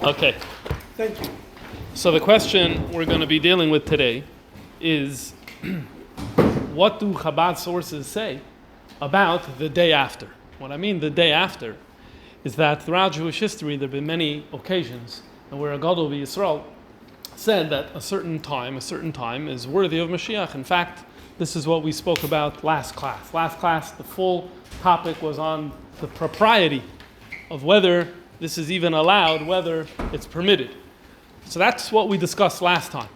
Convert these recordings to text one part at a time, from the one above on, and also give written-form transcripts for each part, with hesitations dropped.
Okay. Thank you. So the question we're going to be dealing with today is what do Chabad sources say about the day after? What I mean the day after is that throughout Jewish history there have been many occasions where a Gadol Yisrael said that a certain time is worthy of Moshiach. In fact, this is what we spoke about last class. Last class, the full topic was on the propriety of whether this is even allowed, whether it's permitted. So that's what we discussed last time.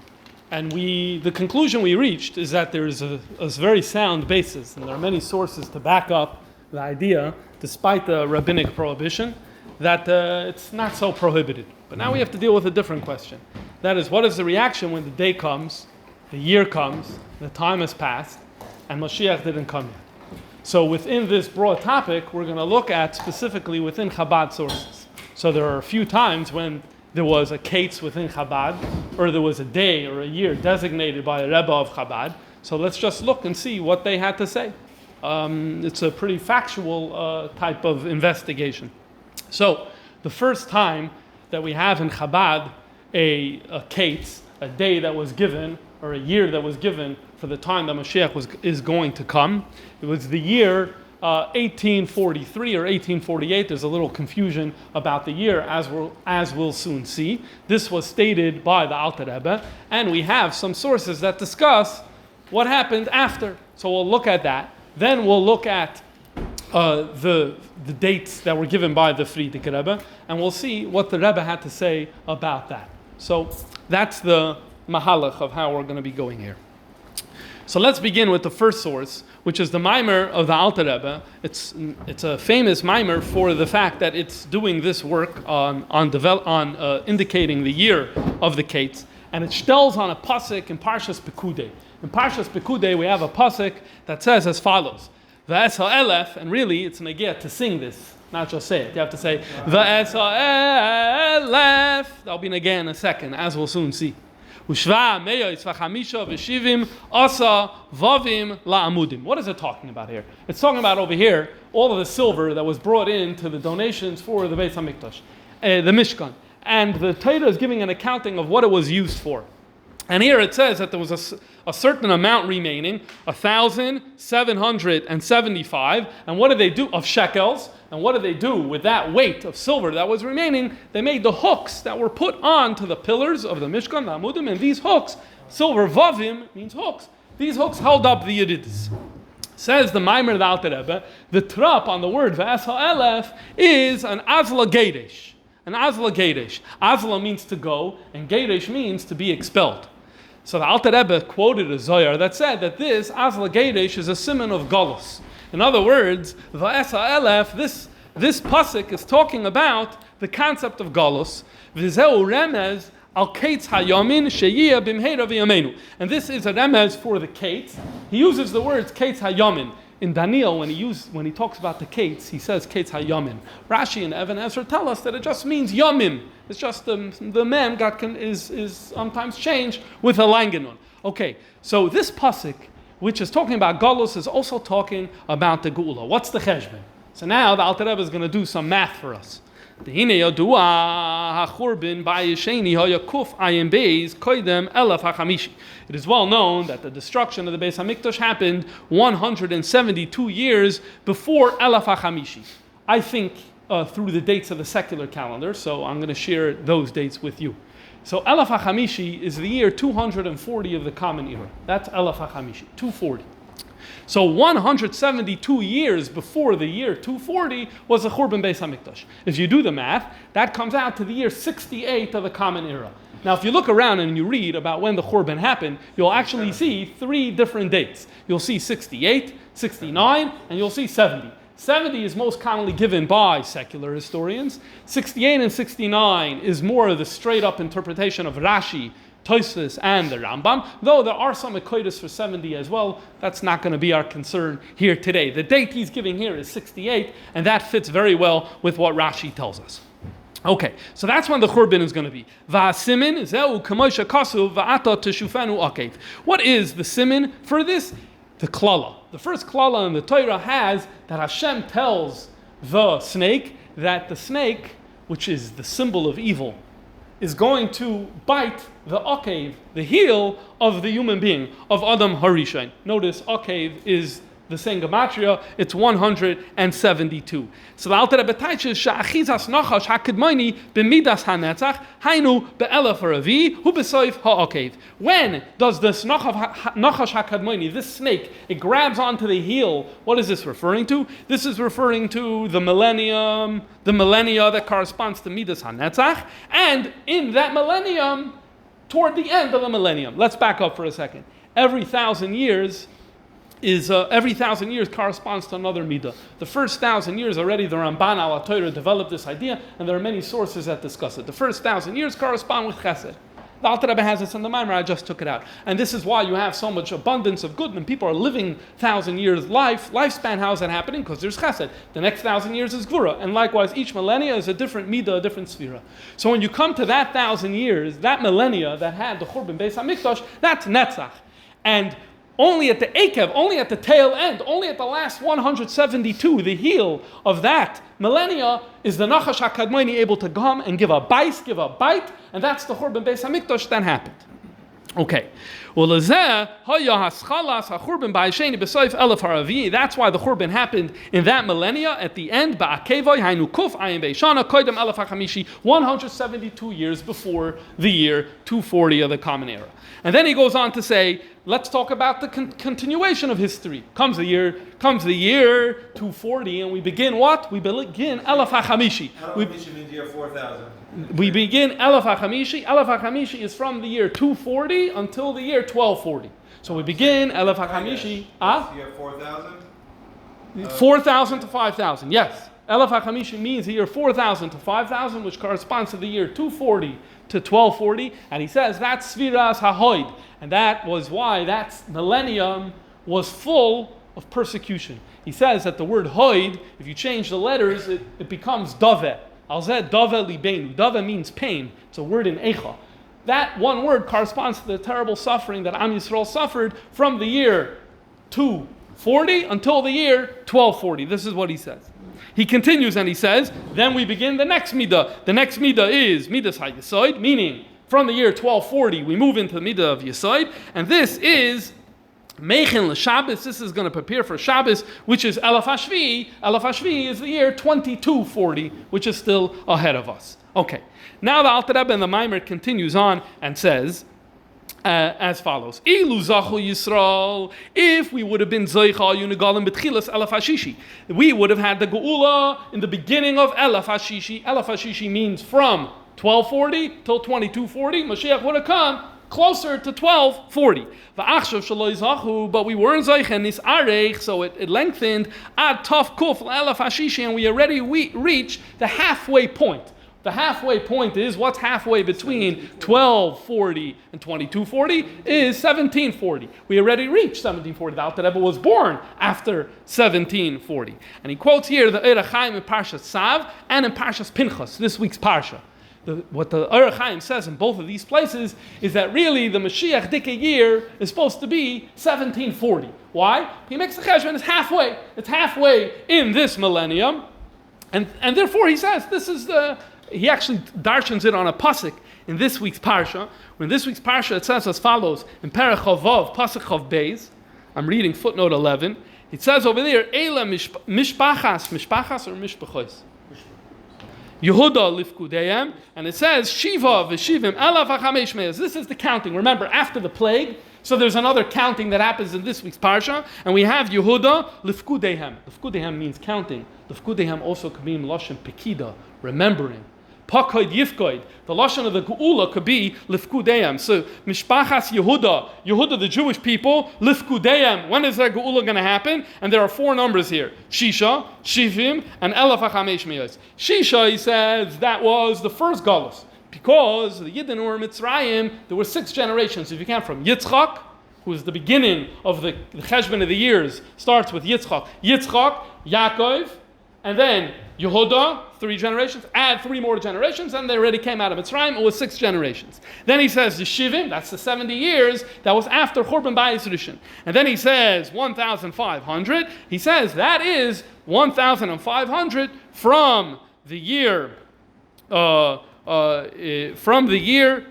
And the conclusion we reached is that there is a very sound basis, and there are many sources to back up the idea, despite the rabbinic prohibition, that it's not so prohibited. But now we have to deal with a different question. That is, what is the reaction when the day comes, the year comes, the time has passed, and Moshiach didn't come yet? So within this broad topic, we're going to look at specifically within Chabad sources. So there are a few times when there was a kates within Chabad, or there was a day or a year designated by a Rebbe of Chabad. So let's just look and see what they had to say. It's a pretty factual type of investigation. So the first time that we have in Chabad a kates, a day that was given, or a year that was given for the time that Moshiach is going to come, it was the year 1843 or 1848. There's a little confusion about the year, as we'll soon see. This was stated by the Alter Rebbe, and we have some sources that discuss what happened after. So we'll look at that. Then we'll look at the dates that were given by the Frierdiker Rebbe, and we'll see what the Rebbe had to say about that. So that's the mahalach of how we're going to be going here. So let's begin with the first source, which is the Maimer of the Alter Rebbe. It's a famous Maimer for the fact that it's doing this work on indicating the year of the Kates, and it stells on a pasuk in Parshas Pekudei. In Parshas Pekudei, we have a pasuk that says as follows: V'es ha'elef, and really it's negeh to sing this, not just say it. You have to say V'es ha'elef. That'll be negeh in a second, as we'll soon see. What is it talking about here? It's talking about over here all of the silver that was brought in to the donations for the Beis HaMikdash, the Mishkan. And the Torah is giving an accounting of what it was used for. And here it says that there was a certain amount remaining, 1,775. And what did they do? Of shekels. And what did they do with that weight of silver that was remaining? They made the hooks that were put on to the pillars of the Mishkan, the Amudim, and these hooks, silver vavim means hooks. These hooks held up the Yedidus. Says the Maimer the Alter Rebbe, the trap on the word V'es ha'elef is an azla geidesh. An azla geidesh. Azla means to go, and geidesh means to be expelled. So the Alter Rebbe quoted a Zohar that said that this azla geidesh is a siman of galus. In other words, V'es ha'elef, this pasuk is talking about the concept of galus. V'zeu remez al kates hayamin sheyiyah bimheira v'yameinu. And this is a remez for the kates. He uses the words kates hayamin. In Daniel, when he talks about the kates, he says kates hayamin. Rashi and Evan Ezra tell us that it just means yamim. It's just the mem is sometimes changed with a langanon. Okay, so this pasuk, which is talking about galus, is also talking about the geula. What's the cheshbon? So now the Alter Rebbe is going to do some math for us. It is well known that the destruction of the Beis HaMikdash happened 172 years before Elaf HaChamishi. I think through the dates of the secular calendar, so I'm going to share those dates with you. So Elaf HaChamishi is the year 240 of the Common Era. That's Elaf HaChamishi, 240. So 172 years before the year 240 was the Churban Beis HaMikdash. If you do the math, that comes out to the year 68 of the Common Era. Now, if you look around and you read about when the Churban happened, you'll actually see three different dates. You'll see 68, 69, and you'll see 70. 70 is most commonly given by secular historians. 68 and 69 is more of the straight-up interpretation of Rashi, Tosfos, and the Rambam, though there are some Ekoidos for 70 as well. That's not going to be our concern here today. The date he's giving here is 68, and that fits very well with what Rashi tells us. Okay, so that's when the Churban is going to be. Va'asimin zeu k'moshe kasu va'ata teshufenu akev. What is the simin for this? The klala. The first klala in the Torah has that Hashem tells the snake that the snake, which is the symbol of evil, is going to bite the Akev, the heel of the human being, of Adam Harishain. Notice Akev is the same gematria, it's 172. So the Alter Rebbe teaches she'achizas nachash hakidmoni b'midas hanetzach hainu be'elef haravi hu b'soif ha'akev. When does this nachash hakidmoni, this snake, it grabs onto the heel? What is this referring to? This is referring to the millennium, the millennia that corresponds to midas hanetzach, and in that millennium, toward the end of the millennium. Let's back up for a second. Every 1,000 years corresponds to another midah. The first 1,000 years already, the Ramban al Torah developed this idea, and there are many sources that discuss it. The first 1,000 years correspond with chesed. The Alter Rebbe has this in the Maimer, I just took it out. And this is why you have so much abundance of good, and people are living 1,000 years lifespan. How is that happening? Because there's chesed. The next 1,000 years is gvura. And likewise, each millennia is a different midah, a different sphira. So when you come to that 1,000 years, that millennia that had the Churban Beis HaMikdash, that's netzach. And only at the Akev, only at the tail end, only at the last 172, the heel of that millennia, is the Nachash HaKadmoni able to come and give a bite, and that's the Churban Beis HaMikdash that happened. Okay. Well, that's why the Churban happened in that millennia at the end, 172 years before the year 240 of the Common Era. And then he goes on to say, let's talk about the continuation of history. Comes the year 240, and we begin what? We begin Elef HaChamishi. HaChamishi means year 4,000. We begin Elef HaChamishi. Elef HaChamishi is from the year 240 until the year 1240. So we begin Elef HaChamishi. Year 4,000? 4,000 to 5,000, yes. Elef HaChamishi means the year 4,000 to 5,000, which corresponds to the year 240 to 1240. And he says that's Sfiras HaHoid. And that was why that millennium was full of persecution. He says that the word Hoid, if you change the letters, it becomes Dave. Alzeh Dave Libenu. Dave means pain. It's a word in Eicha. That one word corresponds to the terrible suffering that Am Yisrael suffered from the year 240 until the year 1240. This is what he says. He continues and he says, then we begin the next midah. The next midah is midas ha-Yesod, meaning from the year 1240 we move into the midah of Yesod, and this is Meichin l'Shabbos. This is going to prepare for Shabbos, which is Elef HaShvi. Elef HaShvi is the year 2240, which is still ahead of us. Okay, now the Alter Rebbe in the Maimer continues on and says, as follows: Ilu zachu Yisrael, if we would have been Zoicha Yunegalim B'tchilas Elef HaShishi, we would have had the Geula in the beginning of Elef HaShishi. Elef HaShishi means from 1240 till 2240. Moshiach would have come closer to 1240. But we weren't Zoicha Nisarech, so it lengthened ad Tov Kuf Elef HaShishi, and we already reached the halfway point. The halfway point is, what's halfway between 1240 and 2240 is 1740. We already reached 1740. The Alter Rebbe was born after 1740. And he quotes here the Eir HaChaim in Parshas Sav and in Parshas Pinchas, this week's Parsha. What the Eir HaChaim says in both of these places is that really the Mashiach Dike year is supposed to be 1740. Why? He makes the cheshbon, it's halfway. It's halfway in this millennium. And therefore he says, this is he actually darshans it on a pasuk in this week's parsha. In this week's parsha it says as follows in Perek Chavav, pasuk Chav Beis. I'm reading footnote 11. It says over there, Eila mishpachas or mishpachos? Yehuda lifkudeim, and it says Shiva v'shivim elav ha'chamesh me'ez. This is the counting. Remember, after the plague, so there's another counting that happens in this week's parsha, and we have Yehuda lifkudeim. Lifkudeim means counting. Lifkudeim also could mean lashon pekida, remembering. Pakoid yifkoid. The lashon of the geula could be lifkudeim. So mishpachas Yehuda, the Jewish people, lifkudeim. When is that geula going to happen? And there are four numbers here: Shisha, Shivim, and Elef HaChamesh Me'os. Shisha, he says, that was the first galus, because the Yidden were Mitzrayim. There were 6 generations. If you count from Yitzchak, who is the beginning of the cheshbon of the years, starts with Yitzchak, Yaakov, and then Yehuda, 3 generations, add 3 more generations, and they already came out of Mitzrayim. It was 6 generations. Then he says Yeshivim, that's the 70 years, that was after Churban Bayis Rishon. And then he says 1,500. He says that is 1,500 from the year from the year,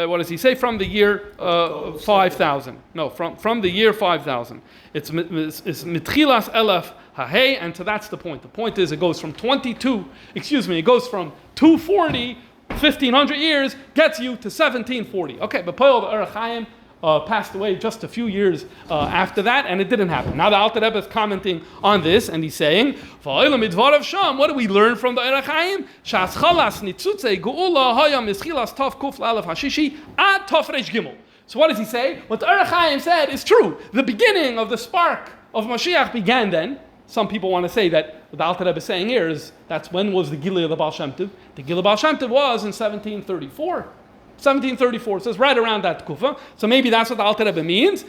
what does he say? From the year 5,000. No, from the year 5,000. It's mitchilas elef hahei, and that's the point. The point is it goes from 240, 1,500 years, gets you to 1740. Okay, but Paul the Orach Chaim passed away just a few years after that, and it didn't happen. Now the Alter Rebbe is commenting on this, and he's saying, what do we learn from the Orach Chaim? Shas chalas nitzutze geula haya mischilas tov kuf la'alef hashishi ad tov reish gimel. So what does he say? What the Orach Chaim said is true. The beginning of the spark of Moshiach began then. Some people want to say that what the Alter Rebbe is saying here is that's when was the Gilui of the Baal Shem Tov. The Gilui of Baal Shem Tov was in 1734. 1734, so it's right around that kufa. So maybe that's what the Alter Rebbe means.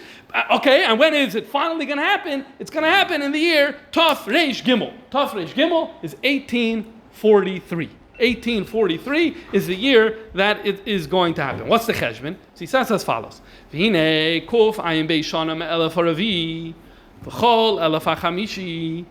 Okay, and when is it finally going to happen? It's going to happen in the year Tov Reish Gimel. Tov Reish Gimel is 1843. 1843 is the year that it is going to happen. What's the cheshbon? So he says as follows: V'hinei kuf ayin beishana me'elef haravi, v'chol elef hachamishi,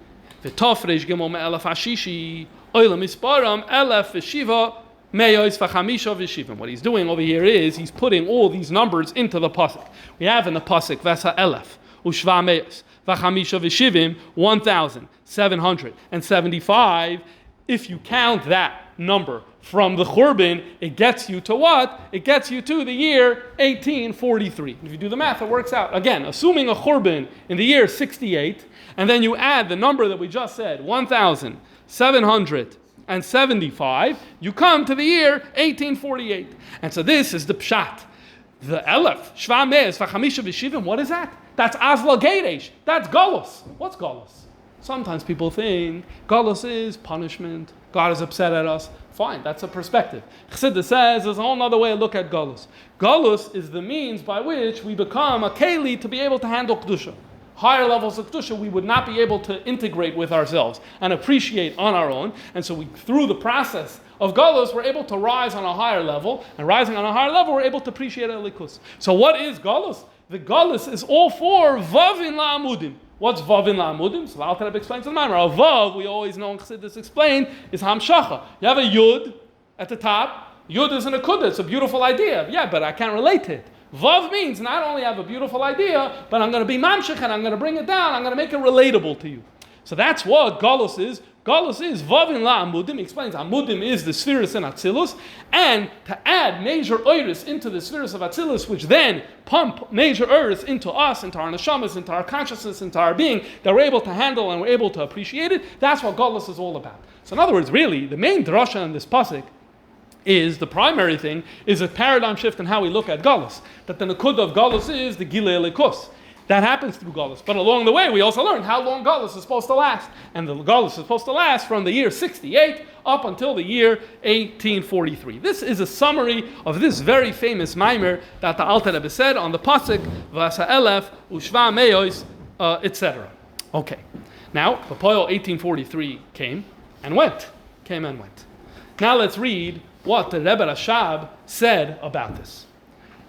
v'tov reish gimel me'elef hashishi, oila misparam elef v'shiva me'yois v'chamisha v'shivim. What he's doing over here is he's putting all these numbers into the pasuk. We have in the pasuk v'sa elef u'shva me'yois v'chamisha v'shivim 1,775. If you count that number from the Churban, it gets you to what? It gets you to the year 1843. If you do the math, it works out. Again, assuming a Churban in the year 68, and then you add the number that we just said, 1,775, you come to the year 1848. And so this is the Pshat. The Elef, Shva Me'ez, V'chamisha V'shivim, what is that? That's Azla Gedesh. That's Galus. What's Galus? Sometimes people think Galus is punishment. God is upset at us. Fine, that's a perspective. Chassidus says there's a whole other way to look at Galus. Galus is the means by which we become a keli to be able to handle Kedusha. Higher levels of Kedusha we would not be able to integrate with ourselves and appreciate on our own. And so through the process of Galus, we're able to rise on a higher level. And rising on a higher level, we're able to appreciate Elikus. So what is Galus? The Galus is all for Vavin La'amudim. What's Vav in La'amudim? So the Alter Rebbe explains in the Maimar. A Vav, we always know in Chassidus explained, is Hamshacha. You have a Yud at the top. Yud is an Akudah. It's a beautiful idea. Yeah, but I can't relate to it. Vav means not only have a beautiful idea, but I'm going to be Mamshech and I'm going to bring it down. I'm going to make it relatable to you. So that's what Galus is. Galus is Vav in La'amudim. He explains Amudim is the spheres in Atzilus. And to add major oiris into the spheres of Atzilus, which then pump major oiris into us, into our neshamas, into our consciousness, into our being, that we're able to handle and we're able to appreciate it, that's what Galus is all about. So in other words, really, the main drasha in this pasuk is, the primary thing, is a paradigm shift in how we look at Galus. That the Nakudah of Galus is the Gilei Elikus. That happens through Galus. But along the way, we also learned how long Galus is supposed to last. And the Galus is supposed to last from the year 68 up until the year 1843. This is a summary of this very famous Maimer that the Alter Rebbe said on the Pasuk, V'asa Elef, Ushva Me'yois, etc. Okay. Now, the Poil 1843 came and went. Came and went. Now let's read what the Rebbe Rashab said about this.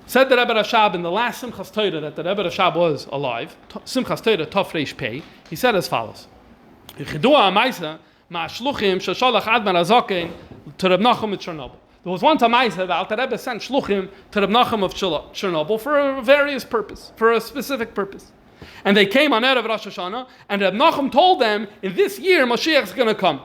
Said the Rebbe Rashab in the last Simchas Torah that the Rebbe Rashab was alive, Simchas Torah Tov Reish Pei, he said as follows: There was once a Maisa that Alter Rebbe sent Shluchim to Reb Nachum of Chernobyl for a various purpose, for a specific purpose. And they came on Erev Rosh Hashanah, and Reb Nachum told them, in this year Moshiach is going to come.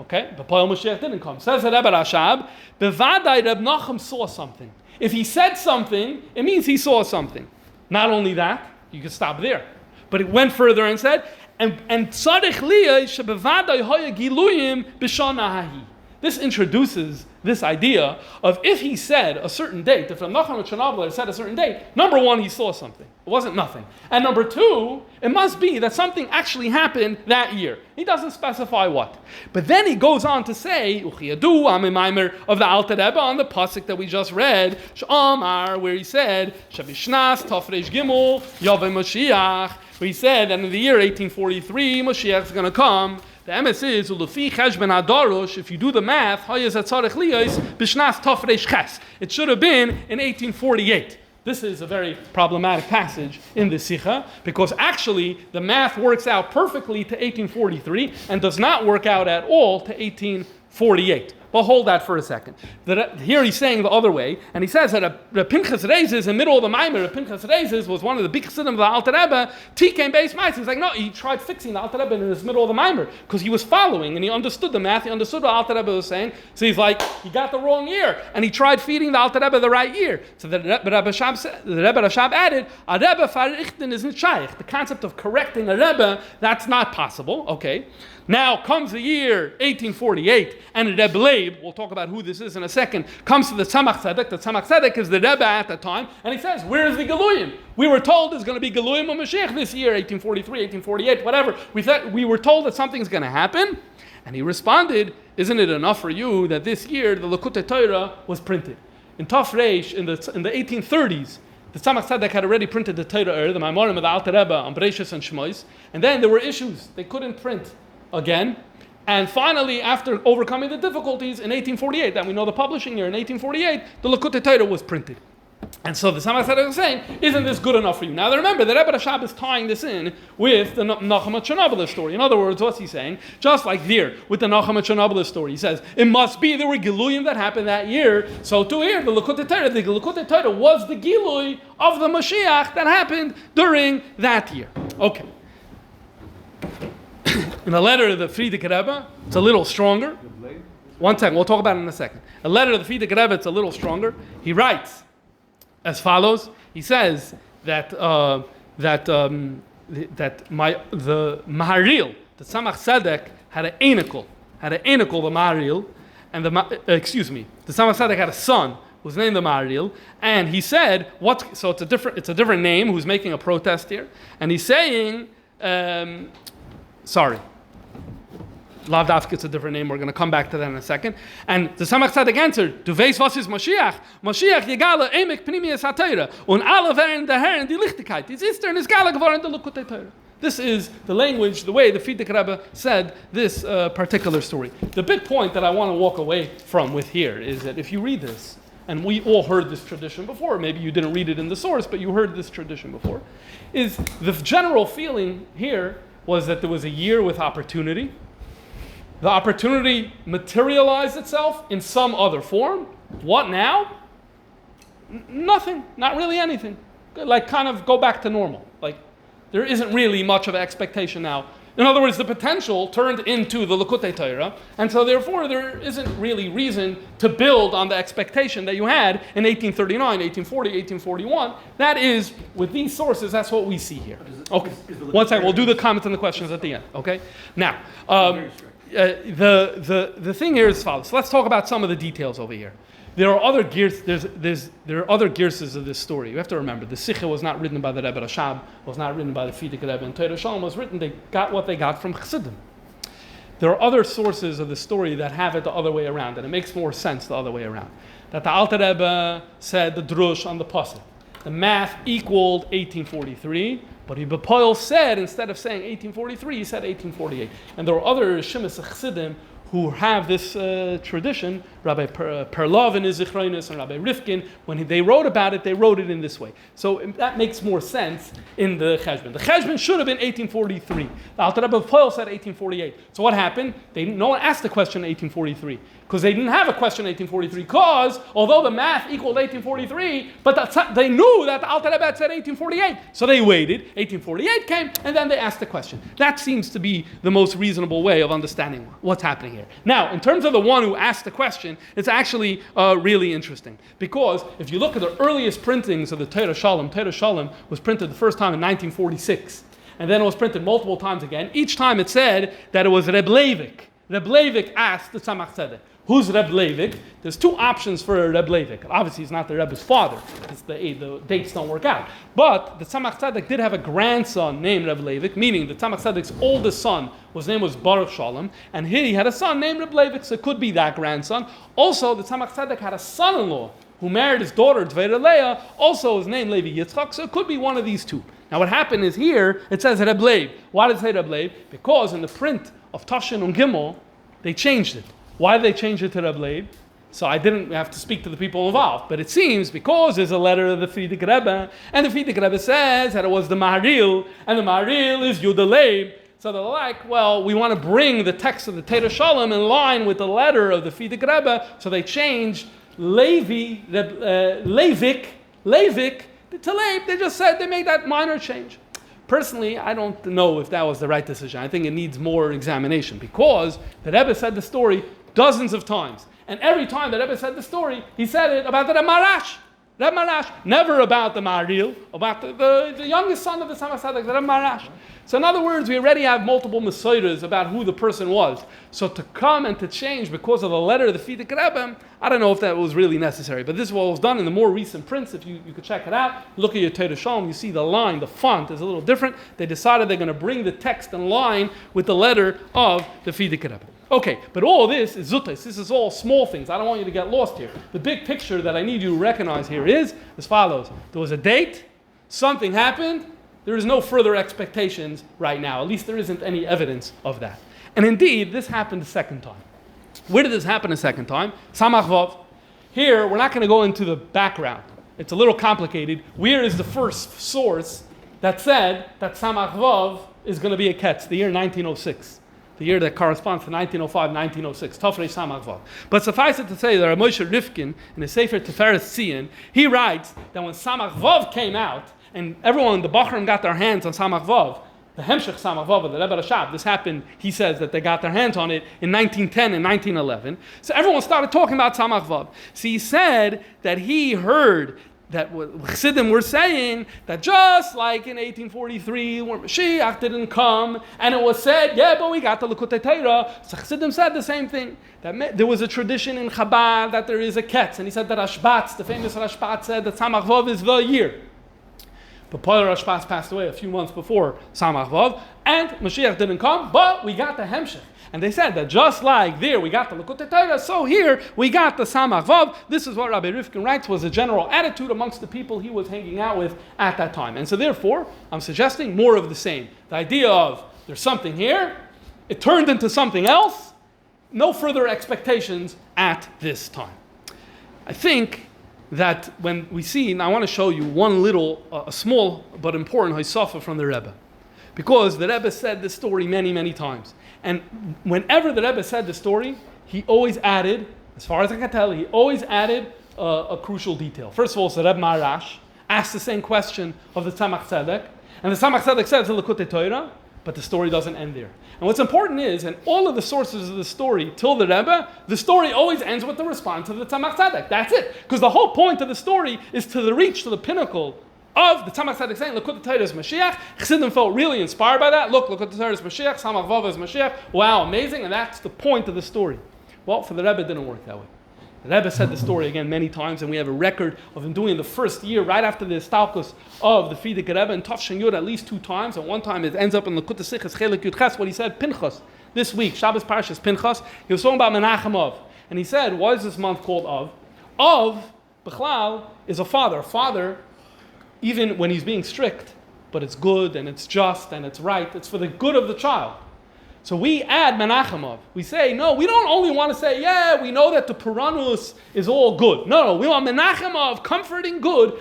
Okay, but Paul Moshiach didn't come. Says the Rebbe Rashab, Bevadai Reb Nachum saw something. If he said something, it means he saw something. Not only that, you could stop there. But it went further and said, and tzarich liyah shebevadai haya giluyim b'shana hahi. This introduces this idea of if he said a certain date, if Reb Nachum of Chernobyl had said a certain date, number one, he saw something. It wasn't nothing. And number two, it must be that something actually happened that year. He doesn't specify what. But then he goes on to say, Uchiyadu Amimaimer of the Alter Rebbe on the pasuk that we just read, Sh'amar, where he said, Shabishnas Tafresh Gimel Yaveh Moshiach, where he said that in the year 1843, Moshiach is going to come. The emes is, Ulufi Cheshben Hadarosh, if you do the math, it should have been in 1848. This is a very problematic passage in the Sikha, because actually the math works out perfectly to 1843 and does not work out at all to 1848. Well, hold that for a second. Here he's saying the other way, and he says that the Pinchas Reizes, in the middle of the Maimer, the Pinchas Reizes was one of the big chassidim of the Alter Rebbe. Tikkun Beis Ma'aser. He's like, no, he tried fixing the Alter Rebbe in the middle of the Maimer because he was following and he understood the math. He understood what Alter Rebbe was saying. So he's like, he got the wrong year, and he tried feeding the Alter Rebbe the right year. So the Rebbe Rashab added, a Rebbe farichten is nicht shaykh. The concept of correcting a Rebbe, that's not possible. Okay. Now comes the year 1848, and Rebbe Leib, we'll talk about who this is in a second, comes to the Tzemach Tzedek. The Tzemach Tzedek is the Rebbe at the time, and he says, where is the Galuyim? We were told there's going to be Galuyim of Moshiach this year, 1843, 1848, whatever. We were told that something's going to happen, and he responded, isn't it enough for you that this year the Likutei Torah was printed? In Taf Reish, in the 1830s, the Tzemach Tzedek had already printed the Torah, the Maimorim of the Alter Rebbe on Bereshis and Shmois, and then there were issues. They couldn't print again. And finally, after overcoming the difficulties in 1848, that we know the publishing year, in 1848, the Likutei Torah was printed. And so the Tzemach Tzedek is saying, isn't this good enough for you? Now remember, the Rebbe Rashab is tying this in with the Nachum Chernobyl story. In other words, what's he saying? Just like there, with the Nachum Chernobyl story, he says, it must be there were Giluyim that happened that year. So to here, the Likutei Torah was the Giluy of the Moshiach that happened during that year. Okay. In a letter to the Frierdiker Rebbe, it's a little stronger. One second, we'll talk about it in a second. A letter to the Frierdiker Rebbe, it's a little stronger. He writes as follows. He says that the Maharil, the Tzemach Tzedek, had an anicle, the Maharil, and the Tzemach Tzedek had a son who was named the Maharil, and he said, so it's a different name who's making a protest here, and he's saying, sorry. Lav Dafka, it's a different name. We're going to come back to that in a second. And the Tzemach Tzedek answered, Du weißt, was ist Moshiach? Moshiach yegale emek pnimius ha-Torah. Und alle werden der Herren die Lichtigkeit. Dies ist is gale geworden der Likutei Torah. This is the language, the way the Frierdiker Rebbe said this particular story. The big point that I want to walk away from with here is that if you read this, and we all heard this tradition before, maybe you didn't read it in the source, but you heard this tradition before, is the general feeling here was that there was a year with opportunity. The opportunity materialized itself in some other form. What now? Nothing. Not really anything. Like kind of go back to normal. Like there isn't really much of an expectation now. In other words, the potential turned into the Likutei Torah, and so therefore there isn't really reason to build on the expectation that you had in 1839, 1840, 1841. That is, with these sources, that's what we see here. Okay. One second. We'll do the comments and the questions at the end. Okay. Now. The thing here is as follows. So let's talk about some of the details over here. There are other gears. There are other gearses of this story. You have to remember the Sikha was not written by the Rebbe Rashab, was not written by the Frierdiker Rebbe, and Torah Shalom was written. They got what they got from Chassidim. There are other sources of the story that have it the other way around, and it makes more sense the other way around. That the Alter Rebbe said the drush on the pasuk. The math equaled 1843. But Rebbe Poel said, instead of saying 1843, he said 1848. And there are other Shemes Chassidim who have this tradition. Rabbi Perlov in his Zichronis and Rabbi Rifkin, when they wrote about it, they wrote it in this way. So that makes more sense in the Cheshbon. The Cheshbon should have been 1843. The Alter Rebbe Poel said 1848. So what happened? No one asked the question in 1843. Because they didn't have a question in 1843. Because, although the math equaled 1843, but they knew that the Alter Rebbe had said 1848. So they waited. 1848 came, and then they asked the question. That seems to be the most reasonable way of understanding what's happening here. Now, in terms of the one who asked the question, it's actually really interesting. Because if you look at the earliest printings of the Torah Shalom was printed the first time in 1946. And then it was printed multiple times again. Each time it said that it was Reb Leivik. Reb Leivik asked the Tzemach Tzedek. Who's Reb Leivik? There's two options for Reb Leivik. Obviously, he's not the Rebbe's father. The dates don't work out. But the Tzemach Tzedek did have a grandson named Reb Leivik, meaning the Tzemach Tzedek's oldest son, whose name was Baruch Shalom, and he had a son named Reb Leivik, so it could be that grandson. Also, the Tzemach Tzedek had a son-in-law who married his daughter, Dveira Leah, also his name Levi Yitzchak, so it could be one of these two. Now what happened is here, it says Reb Leiv. Why did it say Reb Leiv? Because in the print of Tashin and Gimel, they changed it. Why did they change it to Reb Leiv? So I didn't have to speak to the people involved. But it seems because there's a letter of the Frierdiker Rebbe, and the Frierdiker Rebbe says that it was the Maharil, and the Maharil is Yudah Leiv. So they're like, well, we want to bring the text of the Torah Shalom in line with the letter of the Frierdiker Rebbe, so they changed Leivik to Leib. They just said they made that minor change. Personally, I don't know if that was the right decision. I think it needs more examination, because the Rebbe said the story dozens of times. And every time the Rebbe said the story, he said it about the Marash. Reb Marash, never about the Maril, about the youngest son of the Tzemach Tzedek, the Reb Marash. So in other words, we already have multiple Mesoiras about who the person was. So to come and to change because of the letter of the Frierdiker Rebbe, I don't know if that was really necessary. But this is what was done in the more recent prints. If you could check it out, look at your Torah Shalom, you see the line, the font is a little different. They decided they're going to bring the text in line with the letter of the Frierdiker Rebbe. Okay, but all this is zutais. This is all small things. I don't want you to get lost here. The big picture that I need you to recognize here is as follows. There was a date, something happened, there is no further expectations right now. At least there isn't any evidence of that. And indeed, this happened a second time. Where did this happen a second time? Samach Vav. Here, we're not going to go into the background. It's a little complicated. Where is the first source that said that Samach Vav is going to be a ketz, the year 1906? The year that corresponds to 1905, 1906, Tafrei Samach Vav. But suffice it to say that Moshe Rifkin, in the Sefer Tiferes Tzion, he writes that when Samach Vav came out, and everyone, the Bachrim got their hands on Samach Vav, the Hemshech Samach Vav of the Rebbe Rashab, this happened, he says that they got their hands on it in 1910 and 1911. So everyone started talking about Samach Vav. So he said that he heard that Chassidim were saying that just like in 1843 when Moshiach didn't come, and it was said, yeah, but we got the Likutei Torah, so Chassidim said the same thing. That there was a tradition in Chabad that there is a ketz, and he said that Rashbatz, the famous Rashbatz, said that Samach Vav is the year. But Paul Rashbatz passed away a few months before Samach Vav, and Moshiach didn't come, but we got the Hemshech. And they said that just like there we got the Likutei Torah, so here we got the Samach Vav. This is what Rabbi Rifkin writes was a general attitude amongst the people he was hanging out with at that time. And so therefore, I'm suggesting more of the same. The idea of there's something here, it turned into something else, no further expectations at this time. I think that when we see, and I want to show you one little, a small but important Haisafa from the Rebbe. Because the Rebbe said this story many, many times. And whenever the Rebbe said the story, he always added, as far as I can tell, he always added a crucial detail. First of all, the Rebbe Marash asked the same question of the Tzemach Tzedek, and the Tzemach Tzedek said it's a Likutei Torah, but the story doesn't end there. And what's important is, in all of the sources of the story till the Rebbe, the story always ends with the response of the Tzemach Tzedek. That's it. Because the whole point of the story is to reach to the pinnacle of the Tzemach Tzedek saying, Likutei Torah is Mashiach. Chassidim felt really inspired by that. Look, Likutei Torah is Mashiach, Samach Vav is Mashiach. Wow, amazing. And that's the point of the story. Well, for the Rebbe, it didn't work that way. The Rebbe said the story again many times, and we have a record of him doing it the first year, right after the Istalkus of the Frierdiker Rebbe, and Tafshin Yud at least 2 times. And one time it ends up in Likutei Sichos Chelik Yud Ches, what he said, Pinchas. This week, Shabbos Parashas Pinchas, he was talking about Menachem Av. And he said, why is this month called Av? Av, Bechlal, is a father. A father, even when he's being strict, but it's good and it's just and it's right, it's for the good of the child. So we add Menachem Av. We say, no, we don't only want to say, yeah, we know that the Puranus is all good. No, we want Menachem Av, comforting good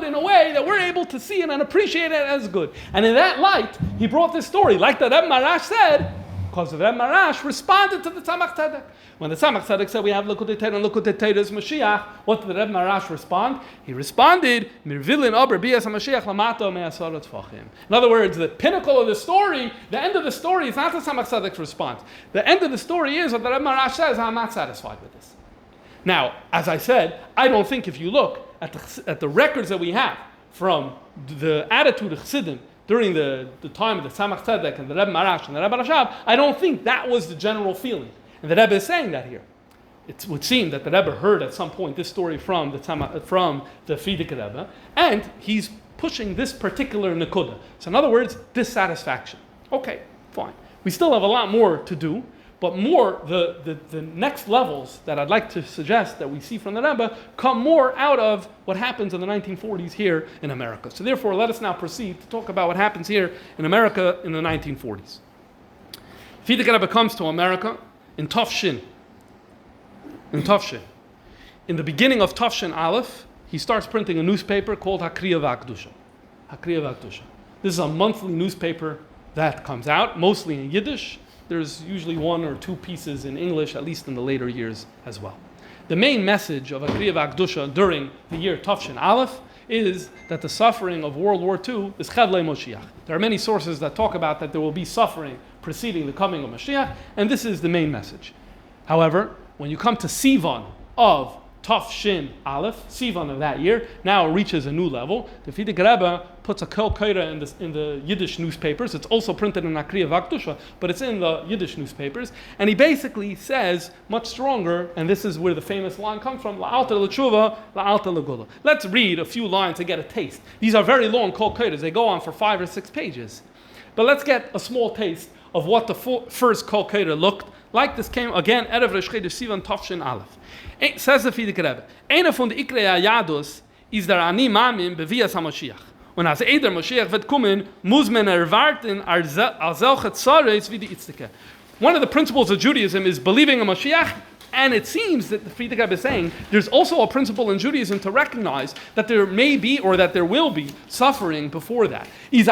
in a way that we're able to see it and appreciate it as good. And in that light, he brought this story, like the Rebbe Marash said, because the Rebbe Marash responded to the Tzemach Tzedek. When the Tzemach Tzedek said we have Likutei Torah and Likutei Torah is Mashiach, what did the Rebbe Marash respond? He responded, Mirvilin aber bias HaMashiach lamato me'asar tfachim. In other words, the pinnacle of the story, the end of the story is not the Tzemach Tzedek's response. The end of the story is what the Rebbe Marash says, I'm not satisfied with this. Now, as I said, I don't think if you look at the records that we have from the attitude of Chassidim during the time of the Tzemach Tzedek and the Rebbe Marash and the Rebbe Rashab, I don't think that was the general feeling. And the Rebbe is saying that here. It would seem that the Rebbe heard at some point this story from the Frierdiker Rebbe, and he's pushing this particular nekuda. So in other words, dissatisfaction. Okay, fine. We still have a lot more to do, but more, the next levels that I'd like to suggest that we see from the Rebbe come more out of what happens in the 1940s here in America. So therefore, let us now proceed to talk about what happens here in America in the 1940s. Frierdiker Rebbe comes to America in Tafshin. In the beginning of Tafshin Aleph, he starts printing a newspaper called Hakriya V'Akdusha. This is a monthly newspaper that comes out, mostly in Yiddish. There's usually one or two pieces in English, at least in the later years as well. The main message of Akriya V'Akdusha during the year Tafshin Aleph is that the suffering of World War II is Chevlei Moshiach. There are many sources that talk about that there will be suffering preceding the coming of Moshiach, and this is the main message. However, when you come to Sivan of Tafshin Aleph, Sivan of that year, now reaches a new level. The Frierdiker Rebbe puts a Kol Koira in the Yiddish newspapers. It's also printed in Akriya V'Akdusha, but it's in the Yiddish newspapers. And he basically says, much stronger, and this is where the famous line comes from, La'alta l'tshuva, la'alta l'gula. Let's read a few lines to get a taste. These are very long Kol Koiras. They go on for 5 or 6 pages. But let's get a small taste of what the first Kol Koira looked like. This came, again, Erev Rosh Chodesh Sivan Tafshin Aleph. Says the Frierdiker Rebbe, einer von der Ikrei Yadus ist der Ani Mamim bevias HaMoshiach. Und als der Moshiach wird kommen, muss man erwarten als solche Zares wie die Itztike. One of the principles of Judaism is believing a Moshiach, and it seems that the Frierdiker Rebbe is saying there's also a principle in Judaism to recognize that there may be or that there will be suffering before that. It's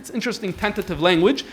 interesting tentative language.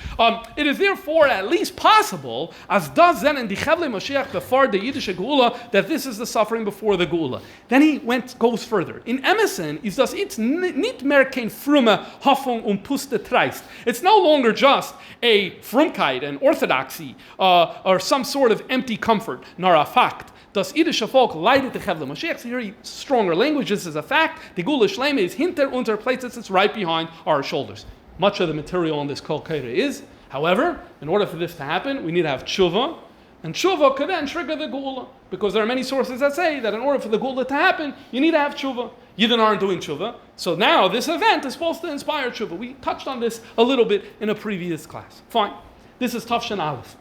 It is therefore at least possible, as does then in the Chevlei Moshiach before the Yiddish Geula, that this is the suffering before the Geula. Then he goes further. In Emerson, is das it's nicht mehr kein frumme Hoffnung puste Treist. It's no longer just a frumkeit, an orthodoxy, or some sort of empty comfort, nor a fact. Das Yiddische Volk leidet the Chevlei Moshiach. So here, stronger language. This is a fact. The Gula Shlema is hinter unser places. It's right behind our shoulders. Much of the material on this Kol Koira is. However, in order for this to happen, we need to have tshuva, and tshuva could then trigger the Gula, because there are many sources that say that in order for the Gula to happen, you need to have tshuva. Yidden aren't doing tshuva, so now this event is supposed to inspire tshuva. We touched on this a little bit in a previous class. Fine. This is Tafshin Aleph.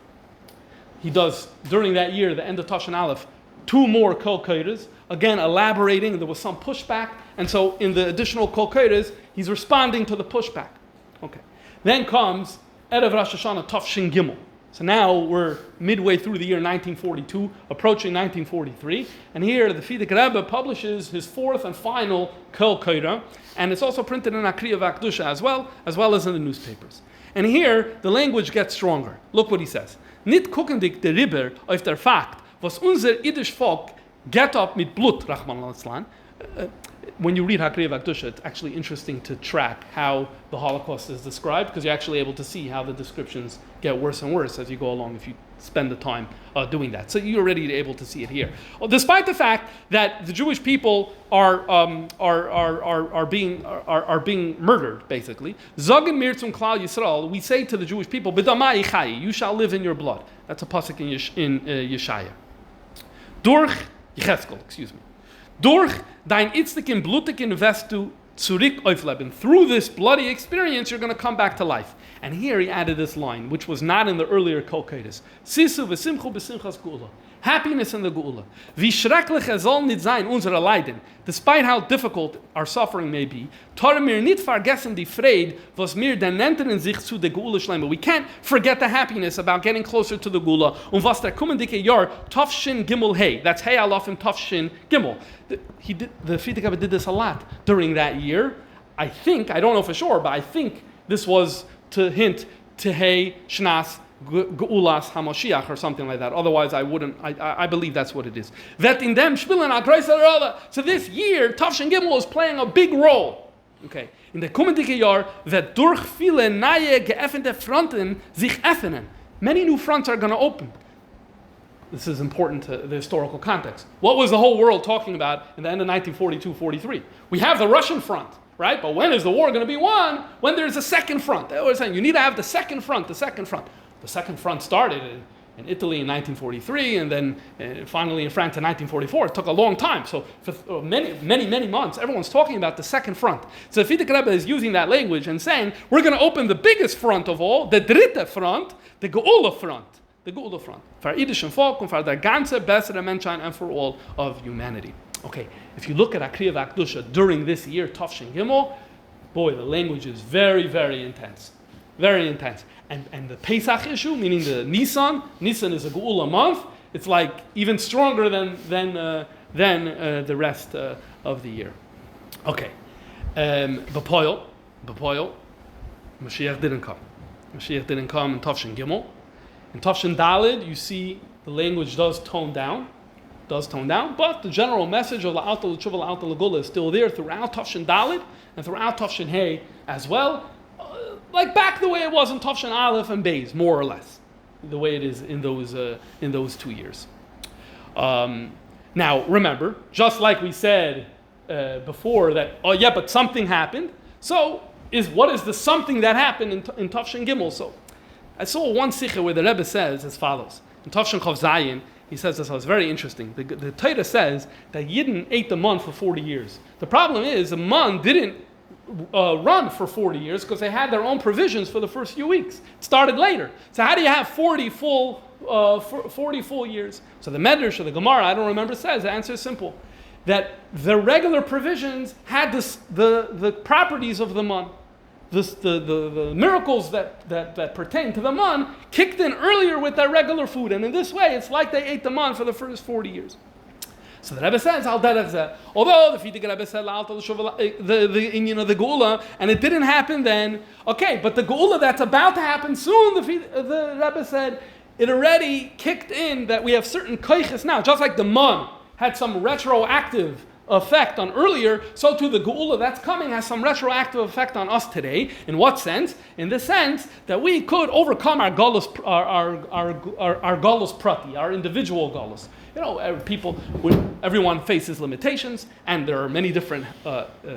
He does, during that year, the end of Tafshin Aleph, 2 more Kol Koiras, again elaborating. There was some pushback, and so in the additional Kol Koiras, he's responding to the pushback. Okay. Then comes Erev Rosh Hashanah Tafshin Gimel. So now we're midway through the year 1942, approaching 1943, and here the Frierdiker Rebbe publishes his 4th and final Kol Koira, and it's also printed in Akriya V'Akdusha as well as in the newspapers. And here the language gets stronger. Look what he says. Nicht gucken dich der Ribber auf der Fakt, was unser Yiddish Volk get up mit Blut, Rachman al-Islam. When you read Akriya V'Akdusha, it's actually interesting to track how the Holocaust is described, because you're actually able to see how the descriptions get worse and worse as you go along if you spend the time doing that. So you're already able to see it here. Well, despite the fact that the Jewish people are being murdered, basically, Zogen mir zum Klal Yisrael, we say to the Jewish people, B'damai chai, you shall live in your blood. That's a pasuk in Yeshaya. Durch Yechezkel, excuse me. Durch dein itztikin blutikin vestu zurik aufleben. Through this bloody experience, you're going to come back to life. And here he added this line, which was not in the earlier Kol Koiras. Sisu v'simchu b'simchas geula. Happiness in the geula. Wie schrecklich es soll nicht sein unsere Leiden. Despite how difficult our suffering may be, torren mir nicht vergessen die Freude, was mir den nenten in sich zu der Geula schleimen. We can't forget the happiness about getting closer to the Geula. Und was der kommendike Jahr, Tafshin Gimel Hey. That's Hey Alaf in Tafshin Gimel. The Frierdiker Rebbe did this a lot during that year. I don't know for sure, but I think this was to hint to Hey Shnas Geulas HaMoshiach or something like that. Otherwise, I believe that's what it is. Vet in dem spielen a größere Rolle. So this year, Tafshin Gimel is playing a big role. Okay. In der kommendike Jahr wird durch viele neue geöffnete Fronten sich öffnen. Many new fronts are going to open. This is important to the historical context. What was the whole world talking about in the end of 1942-43? We have the Russian front, right? But when is the war going to be won? When there's a second front. They were saying you need to have the second front. The second front started in Italy in 1943, and then finally in France in 1944. It took a long time. So for many months, everyone's talking about the second front. So Frierdiker Rebbe is using that language and saying, we're going to open the biggest front of all, the dritte front, the Geula front. The Geula front. For Yiddischen Volk and for der ganze bessere Menschheit and for all of humanity. Okay, if you look at Akriya V'Akdusha during this year, Tafshin Gimel, boy, the language is very, very intense. Very intense. And the Pesach issue, meaning the Nisan is a Geula month. It's like even stronger than the rest of the year. Okay, B'poil. Moshiach didn't come. Moshiach didn't come in Tafshin Gimel. In Tafshin Dalid, you see the language does tone down, but the general message of La'alta L'Tshuva La'alta L'Gula is still there throughout Tafshin Dalid and throughout Tafshin Hey as well, like back the way it was in Tafshin Aleph and Beis, more or less, the way it is in those 2 years. Now, remember, just like we said before that, but something happened. So, what is the something that happened in Tafshin Gimel? So, I saw one sikha where the Rebbe says as follows. In Tafshin Chav Zayin, he says this, it's very interesting. The Torah says that Yidden ate the man for 40 years. The problem is, the man didn't run for 40 years because they had their own provisions for the first few weeks. It started later. So how do you have 40 full years? So the Medrash or the Gemara, I don't remember, says the answer is simple. That the regular provisions had the properties of the man. The miracles that pertain to the man kicked in earlier with their regular food. And in this way, it's like they ate the man for the first 40 years. So the Rebbe says, although the Rebbe said the Indian of the Geula, and it didn't happen then, okay, but the Geula that's about to happen soon, the Rebbe said, it already kicked in that we have certain koiches now, just like the man had some retroactive effect on earlier, so too the Geula that's coming has some retroactive effect on us today. In what sense? In the sense that we could overcome our galus, our galus prati, our individual galus. You know, everyone faces limitations, and there are many different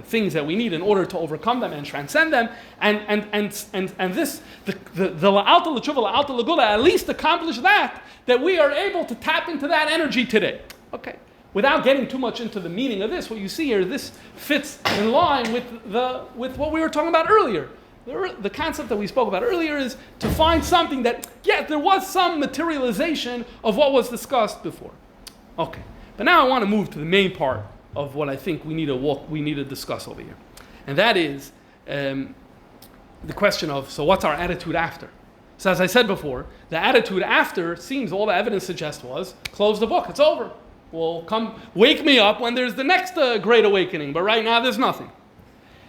things that we need in order to overcome them and transcend them. And this, the La'alta L'Tshuva La'alta L'Gula at least accomplish that we are able to tap into that energy today. Okay. Without getting too much into the meaning of this, what you see here, this fits in line with what we were talking about earlier. The concept that we spoke about earlier is to find something that, there was some materialization of what was discussed before. Okay, but now I want to move to the main part of what I think we need to discuss over here. And that is the question of, so what's our attitude after? So as I said before, the attitude after seems all the evidence suggests was, close the book, it's over. Well, come wake me up when there's the next great awakening, but right now there's nothing.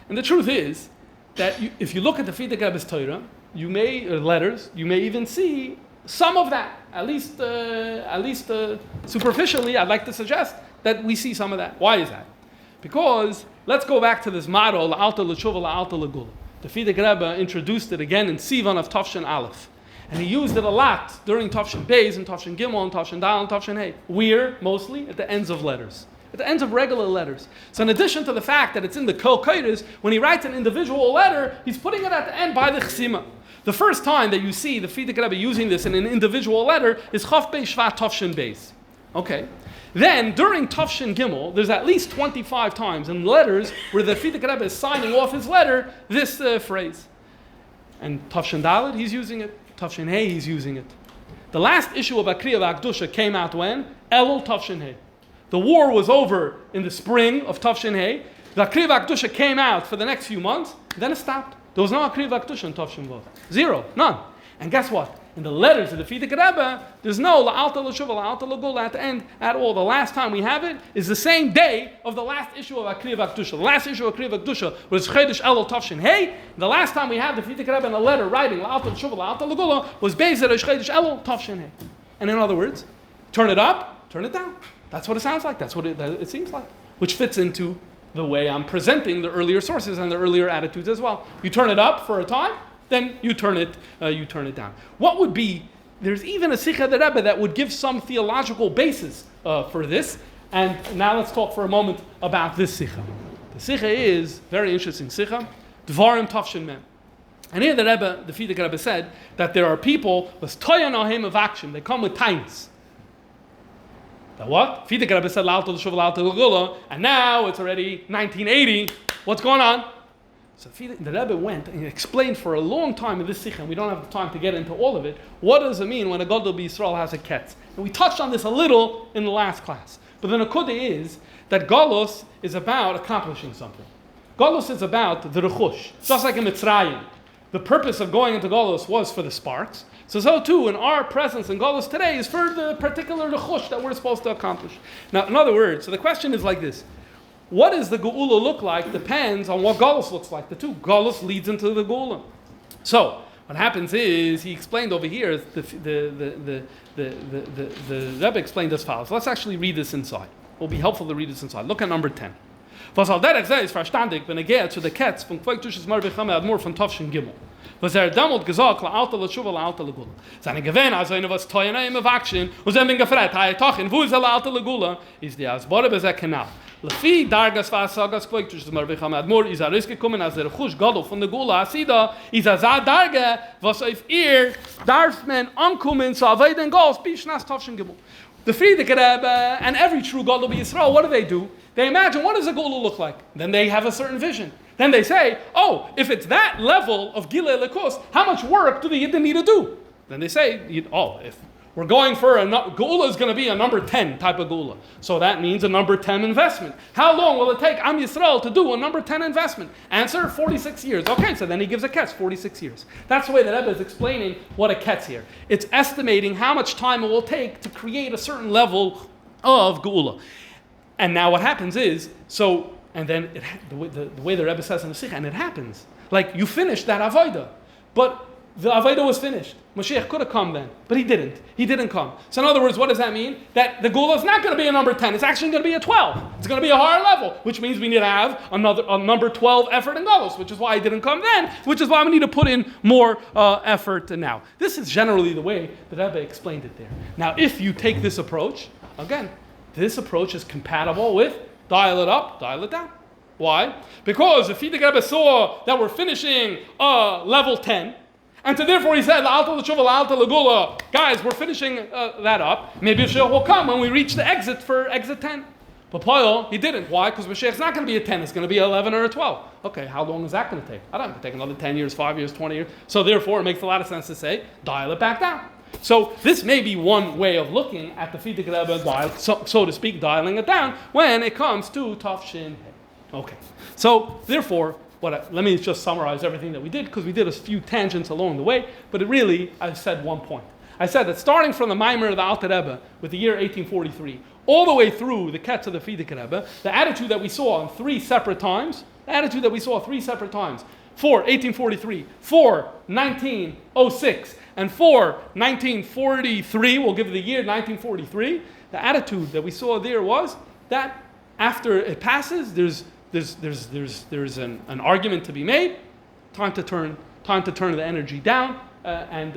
And the truth is that if you look at the Frierdiker Rebbe's Torah, letters, you may even see some of that. At least superficially, I'd like to suggest that we see some of that. Why is that? Because let's go back to this motto, La'alta L'Tshuva La'alta L'Gula. The Frierdiker Rebbe introduced it again in Sivan of Tafshin Aleph. And he used it a lot during Tafshin Beis and Tafshin Gimel and Tafshin Dal and Tafshin Hey. Where? Mostly at the ends of letters. At the ends of regular letters. So in addition to the fact that it's in the Kol Kodesh, when he writes an individual letter, he's putting it at the end by the Chesima. The first time that you see the Frierdiker Rebbe using this in an individual letter is Chav Beis Shvat Tafshin Beis. Okay. Then during Tafshin Gimel, there's at least 25 times in letters where the Frierdiker Rebbe is signing off his letter this phrase. And Tafshin Dalet, he's using it. Tafshin Hey, he's using it. The last issue of Akriya V'Akdusha came out when? Elul Tafshin Hey. The war was over in the spring of Tafshin Hey. The Akriya V'Akdusha came out for the next few months, then it stopped. There was no Akriya V'Akdusha in Tafshin Vav. Zero. None. And guess what? In the letters of the Frierdiker Rebbe, there's no La'alta L'Tshuva La'alta L'Gula at the end at all. The last time we have it is the same day of the last issue of Akriya V'Akdusha. The last issue of Akriya V'Akdusha was Chedesh Elul Tafshin Hey. The last time we have the Frierdiker Rebbe in a letter writing La'alta L'Tshuva La'alta L'Gula was Beis Chedesh Elul Tafshin Hey. And in other words, turn it up, turn it down. That's what it sounds like. That's what it seems like. Which fits into the way I'm presenting the earlier sources and the earlier attitudes as well. You turn it up for a time, then you turn it down. What would be? There's even a Sikha the Rebbe that would give some theological basis for this. And now let's talk for a moment about this Sikha. The Sikha is very interesting Sikha. Dvarim Tafshin Mem. And here the Rebbe, the Frierdiker Rebbe said that there are people with toyan ohem of action. They come with tines. That what? Frierdiker Rebbe said La'alta L'Tshuva La'alta L'Gula, and now it's already 1980. What's going on? So the Rebbe went and explained for a long time in this Sikha, and we don't have the time to get into all of it, what does it mean when a Gadol B'Yisrael has a ketz? And we touched on this a little in the last class. But the Nakuda is that Galus is about accomplishing something. Galus is about the Rechush. Just like in Mitzrayim. The purpose of going into Galus was for the sparks. So too, in our presence in Galus today is for the particular Rechush that we're supposed to accomplish. Now, in other words, so the question is like this. What does the Geula look like depends on what Galus looks like. The two Galus leads into the Geula. So what happens is he explained over here. The Rebbe explained as follows. Let's actually read this inside. It will be helpful to read this inside. Look at number 10. Was al derech sei ist verstandig, wenn geht zu der Ketz von Quaiktusches Marbichame Admor von Tafshin Gimel. Was damals gesagt, la alta la shuva la alta la gula. Seine Gewinn, also eine was teuer im Wachsen, und sie haben gefragt, hey, Tachin, wo ist la alta la gula? Ist die Asbore bei der Kanal. Lefi Dargas Vasagas Quaiktusches Marbichame Admor ist rausgekommen, als der Chush Gadol von der Gula Asida, ist Darge, was auf ihr darf man ankommen, so aveiden Gals, Bishnas Tafshin Gimel. The Frierdiker Rebbe and every true Gadol Yisrael, what do? They imagine, what does a Gula look like? Then they have a certain vision. Then they say, oh, if it's that level of Gilei Lekos, how much work do the Yidden need to do? Then they say, if we're going for Gula is going to be a number 10 type of Gula. So that means a number 10 investment. How long will it take Am Yisrael to do a number 10 investment? Answer, 46 years. Okay, so then he gives a ketz, 46 years. That's the way that Rebbe is explaining what a ketz here. It's estimating how much time it will take to create a certain level of Gula. And now what happens is, and then the way the Rebbe says in the Sikha, and it happens. Like, you finished that Avodah, but the Avodah was finished. Moshiach could have come then, but he didn't. He didn't come. So in other words, what does that mean? That the Gula is not going to be a number 10. It's actually going to be a 12. It's going to be a higher level, which means we need to have a number 12 effort in Golos, which is why he didn't come then, which is why we need to put in more effort now. This is generally the way the Rebbe explained it there. Now, if you take this approach, again, this approach is compatible with dial it up, dial it down. Why? Because if Frierdiker Rebbe saw that we're finishing level 10, and so therefore he said, L'alta l'shuva, l'alta l'gula, guys, we're finishing that up. Maybe Mashiach will come when we reach the exit for exit 10. But Paul, he didn't. Why? Because Mashiach's not going to be a 10, it's going to be 11 or a 12. Okay, how long is that going to take? I don't know, it take another 10 years, 5 years, 20 years. So therefore it makes a lot of sense to say, dial it back down. So this may be one way of looking at the Frierdiker Rebbe, so to speak, dialing it down when it comes to Tafshin. Okay. So therefore, let me just summarize everything that we did, because we did a few tangents along the way, but I said one point. I said that starting from the Maimer of the Alter Rebbe with the year 1843, all the way through the Ketz of the Frierdiker Rebbe, the attitude that we saw on three separate times, for 1843, for 1906, and for 1943, we'll give the year 1943, the attitude that we saw there was that after it passes, there's an argument to be made, time to turn the energy down, and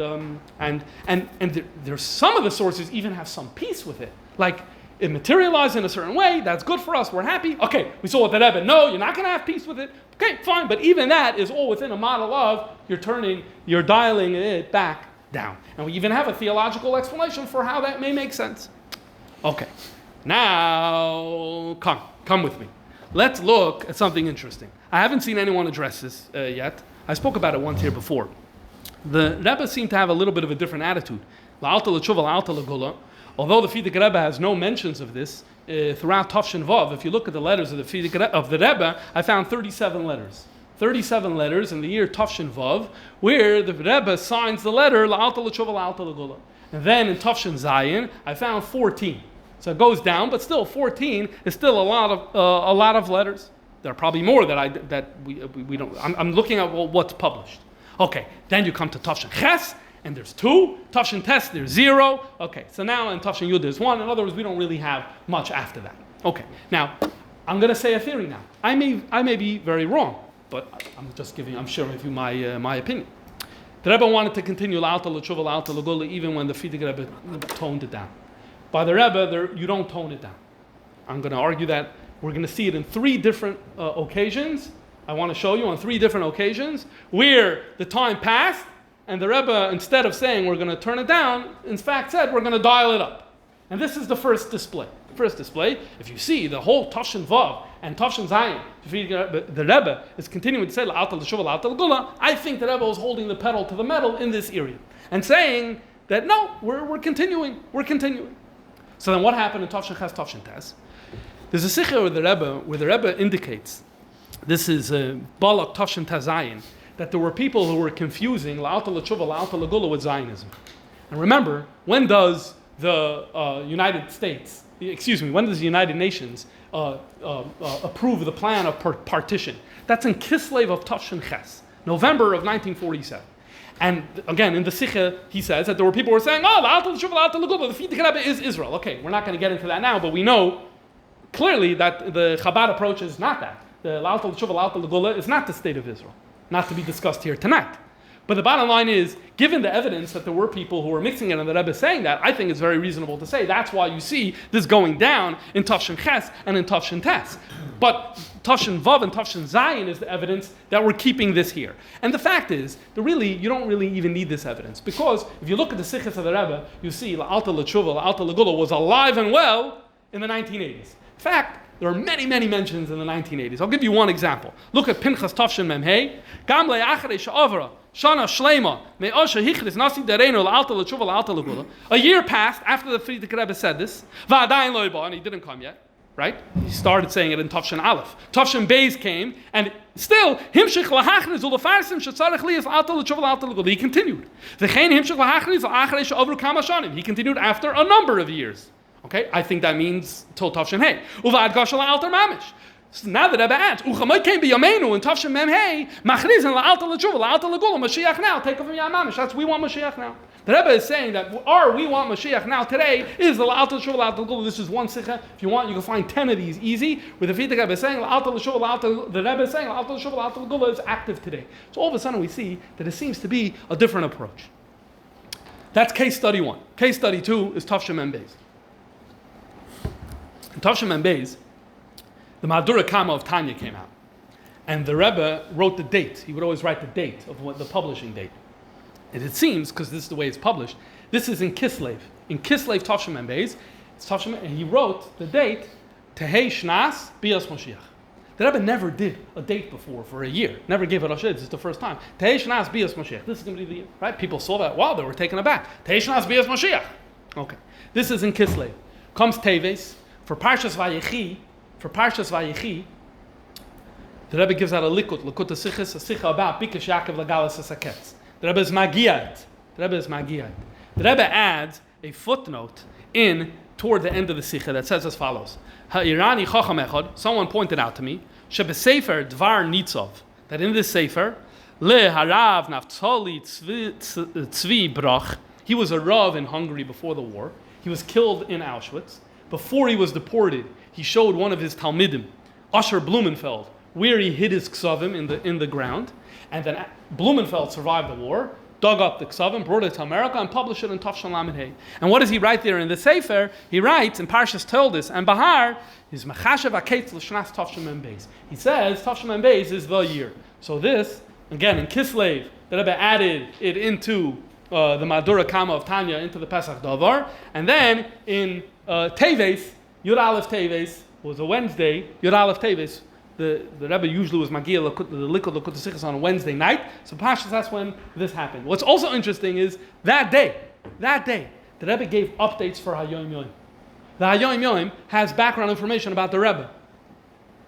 there's some of the sources even have some peace with it, like it materialized in a certain way, that's good for us, we're happy. Okay, we saw what the Rebbe, no, you're not going to have peace with it. Okay, fine, but even that is all within a model of you're dialing it back down. And we even have a theological explanation for how that may make sense. Okay, now come with me. Let's look at something interesting. I haven't seen anyone address this yet. I spoke about it once here before. The Rebbe seemed to have a little bit of a different attitude. La'alta l'tshuva, la'alta l'gula. Although the Frierdiker Rebbe has no mentions of this throughout Tafshin Vav, if you look at the letters of the Rebbe, I found 37 letters. 37 letters in the year Tafshin Vav, where the Rebbe signs the letter La'alta l'tshuva, la'alta l'gula. And then in Tafshin Zayin, I found 14. So it goes down, but still 14 is still a lot of letters. There are probably more that we don't. I'm looking at what's published. Okay, then you come to Tafshin Ches, and there's 2. Tafshin Tes, there's 0. Okay, so now in Tafshin Yud there's 1. In other words, we don't really have much after that. Okay, now I'm going to say a theory now. I may be very wrong, but I'm sharing with you my opinion. The Rebbe wanted to continue La'alta l'tshuva, la'alta l'gula, even when the Frierdiker Rebbe toned it down. By the Rebbe, you don't tone it down. I'm going to argue that we're going to see it in 3 different occasions. I want to show you on 3 different occasions where the time passed, and the Rebbe, instead of saying we're going to turn it down, in fact said we're going to dial it up. And this is the first display. If you see the whole Tafshin Vav and Tafshin Zayin, the Rebbe is continuing to say La'alta l'shuva, la'alta l'gula. I think the Rebbe is holding the pedal to the metal in this area and saying that no, we're continuing. So then what happened in Tafshin Ches, Tafshin Tes? There's a sikha where the Rebbe indicates, this is Balak Tafshin Tes Zayin, that there were people who were confusing La'alta l'tshuva, la'alta l'gula with Zionism. And remember, when does the United Nations approve the plan of partition? That's in Kislev of Tafshin Ches, November of 1947. And again, in the Sikha, he says that there were people who were saying, oh, the Alta L'Shuva, the Alta L'Gula, the Fidik Rebbe is Israel. Okay, we're not going to get into that now, but we know clearly that the Chabad approach is not that. The Alta L'Shuva, the Alta L'Gula is not the state of Israel. Not to be discussed here tonight. But the bottom line is, given the evidence that there were people who were mixing it and the Rebbe is saying that, I think it's very reasonable to say that's why you see this going down in Tafshin Ches and in Tafshin Tes. But Tafshin Vav and Tafshin Zayin is the evidence that we're keeping this here. And the fact is, you don't really even need this evidence. Because if you look at the Sikhs of the Rebbe, you see Alta L'Tshuva, Alta L'Gula was alive and well in the 1980s. In fact, there are many, many mentions in the 1980s. I'll give you one example. Look at Pinchas Tafshin Memhei. Gam le'acharei she'avra shana shlema me'osha hichris nasi dereinu la'alta l'tshuva la'alta l'gula. A year passed after the Frierdiker Rebbe said this. Va'adayin lo yba, and he didn't come yet. Right? He started saying it in Tafshin Aleph. Tafshin Beis came, and still, himshich lahachriz ulefarsim shetzarech liyas la'alta l'tshuva la'alta l'gula. He continued. V'chein himshich lahachriz la'acharei she'avru kama shanim. He continued after a number of years. Okay, I think that means till Tafshin Hey. Uvad Gashal Alter Mamish. So now the Rebbe adds, Uchamay came be Yamenu in Tafshin Mem Hey, Machrizin La Alter L'Tshuva, La Alter L'Gula, Moshiach now, take over Yam Mamish. We want Moshiach now. The Rebbe is saying that we want Moshiach now today is the La Alter L'Tshuva, La Alter L'Gula. This is one sikha. If you want, you can find 10 of these easy. With the Frierdiker Rebbe saying La Alter L'Tshuva, La Alter, the Rebbe is saying La Alter L'Tshuva, La Alter L'Gula is active today. So all of a sudden we see that it seems to be a different approach. That's case study 1. Case study 2 is Tafshin Mem Beis. In Tafshin Mem Beis, the Madura Kama of Tanya came out. And the Rebbe wrote the date. He would always write the date of what the publishing date. And it seems, because this is the way it's published, this is in Kislev. In Kislev Tafshin Mem Beis, and he wrote the date, Tehei Shnas Bias Moshiach. The Rebbe never did a date before for a year. Never gave it a shid. This is the first time. Tehei Shnas Bias Moshiach. This is going to be the year. Right? People saw that. Wow, they were taken aback. Tehei Shnas Bias Moshiach. Okay. This is in Kislev. Comes Teves. For Parshas Vayechi, the Rebbe gives out a likut Sichas, a sicha about Bikash Yaakov Lagalas Saketz. The Rebbe is Magiyat. The Rebbe adds a footnote in toward the end of the sicha that says as follows: Ha'irani Chacham Echad. Someone pointed out to me, Shebesefer Dvar Nitzov, that in this sefer, Le Harav Naftali Tzvi Brach. He was a rav in Hungary before the war. He was killed in Auschwitz. Before he was deported, he showed one of his Talmidim, Usher Blumenfeld, where he hid his ksavim in the ground. And then Blumenfeld survived the war, dug up the ksavim, brought it to America, and published it in Tafshin Lamed Hey. And what does he write there in the Sefer? He writes, in Parshas Toldus, and Bahar, is Mechashev HaKetz L'Shnas Tafshin Mem Beis. He says Tafshin Mem Beis is the year. So this, again, in Kislev, the Rebbe added it into the Madura Kama of Tanya, into the Pesach Davar. And then in Teves, Yud Aleph Teves, was a Wednesday. Yud Aleph Teves, the Rebbe usually was Magiya the Likud L'Kut Sichos on a Wednesday night. So Pashas, that's when this happened. What's also interesting is that day, the Rebbe gave updates for Hayom Yom. The Hayom Yom has background information about the Rebbe.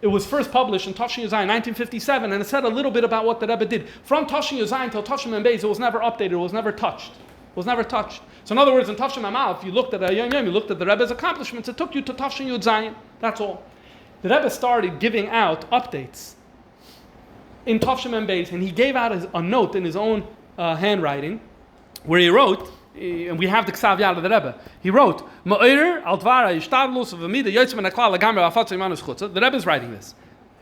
It was first published in Tafshin Yuzayin 1957, and it said a little bit about what the Rebbe did. From Tafshin Yuzayin till Tafshin Mem Beis, it was never updated, it was never touched. So in other words, in Tafshin Mem Aleph, you looked at Hayom Yom, you looked at the Rebbe's accomplishments, it took you to Tafshin Yuzayin. That's all. The Rebbe started giving out updates in Tafshin Mem Beis, and he gave out a note in his own handwriting, where he wrote, and we have the Ksav Yad of the Rebbe. He wrote, "Ma'ir al dvara yishtadlus v'mida yotzim min haklal legamre v'afatz imanus chutza." The Rebbe is writing this,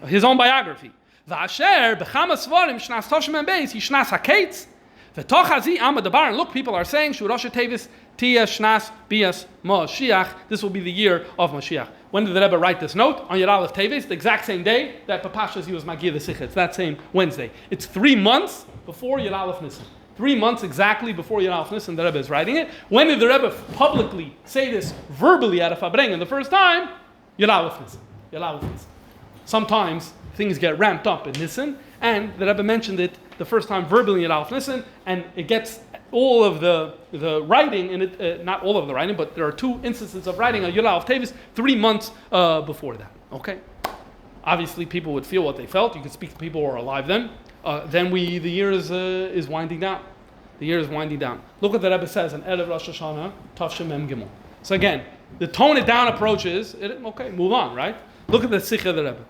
his own biography. V'asher b'chama svarim shnas Tafshin Mem Beis yishnas haketz v'toch hazi amad dabar. And look, people are saying Shurosha Tevis Tia Shnas Bias Moshiach. This will be the year of Moshiach. When did the Rebbe write this note? On Yud Aleph Tevis, the exact same day that Papashas he was Magir the Sikha. It's that same Wednesday. It's 3 months before Yud Aleph Nisan. 3 months exactly before Yud Aleph Nisan, the Rebbe is writing it. When did the Rebbe publicly say this verbally at a Fabrengen? The first time, Yud Aleph Nisan. Sometimes things get ramped up in Nisan, and the Rebbe mentioned it the first time verbally in Yud Aleph Nisan, and it gets all of the writing in it, not all of the writing, but there are 2 instances of writing on Yud Aleph Tevis 3 months before that. Okay, obviously people would feel what they felt. You could speak to people who are alive then. Then the year is winding down. The year is winding down. Look what the Rebbe says in Erev Rosh Hashanah, Tafshin Mem Gimel. So again, the tone it down approach is, okay, move on, right? Look at the Sikha of the Rebbe.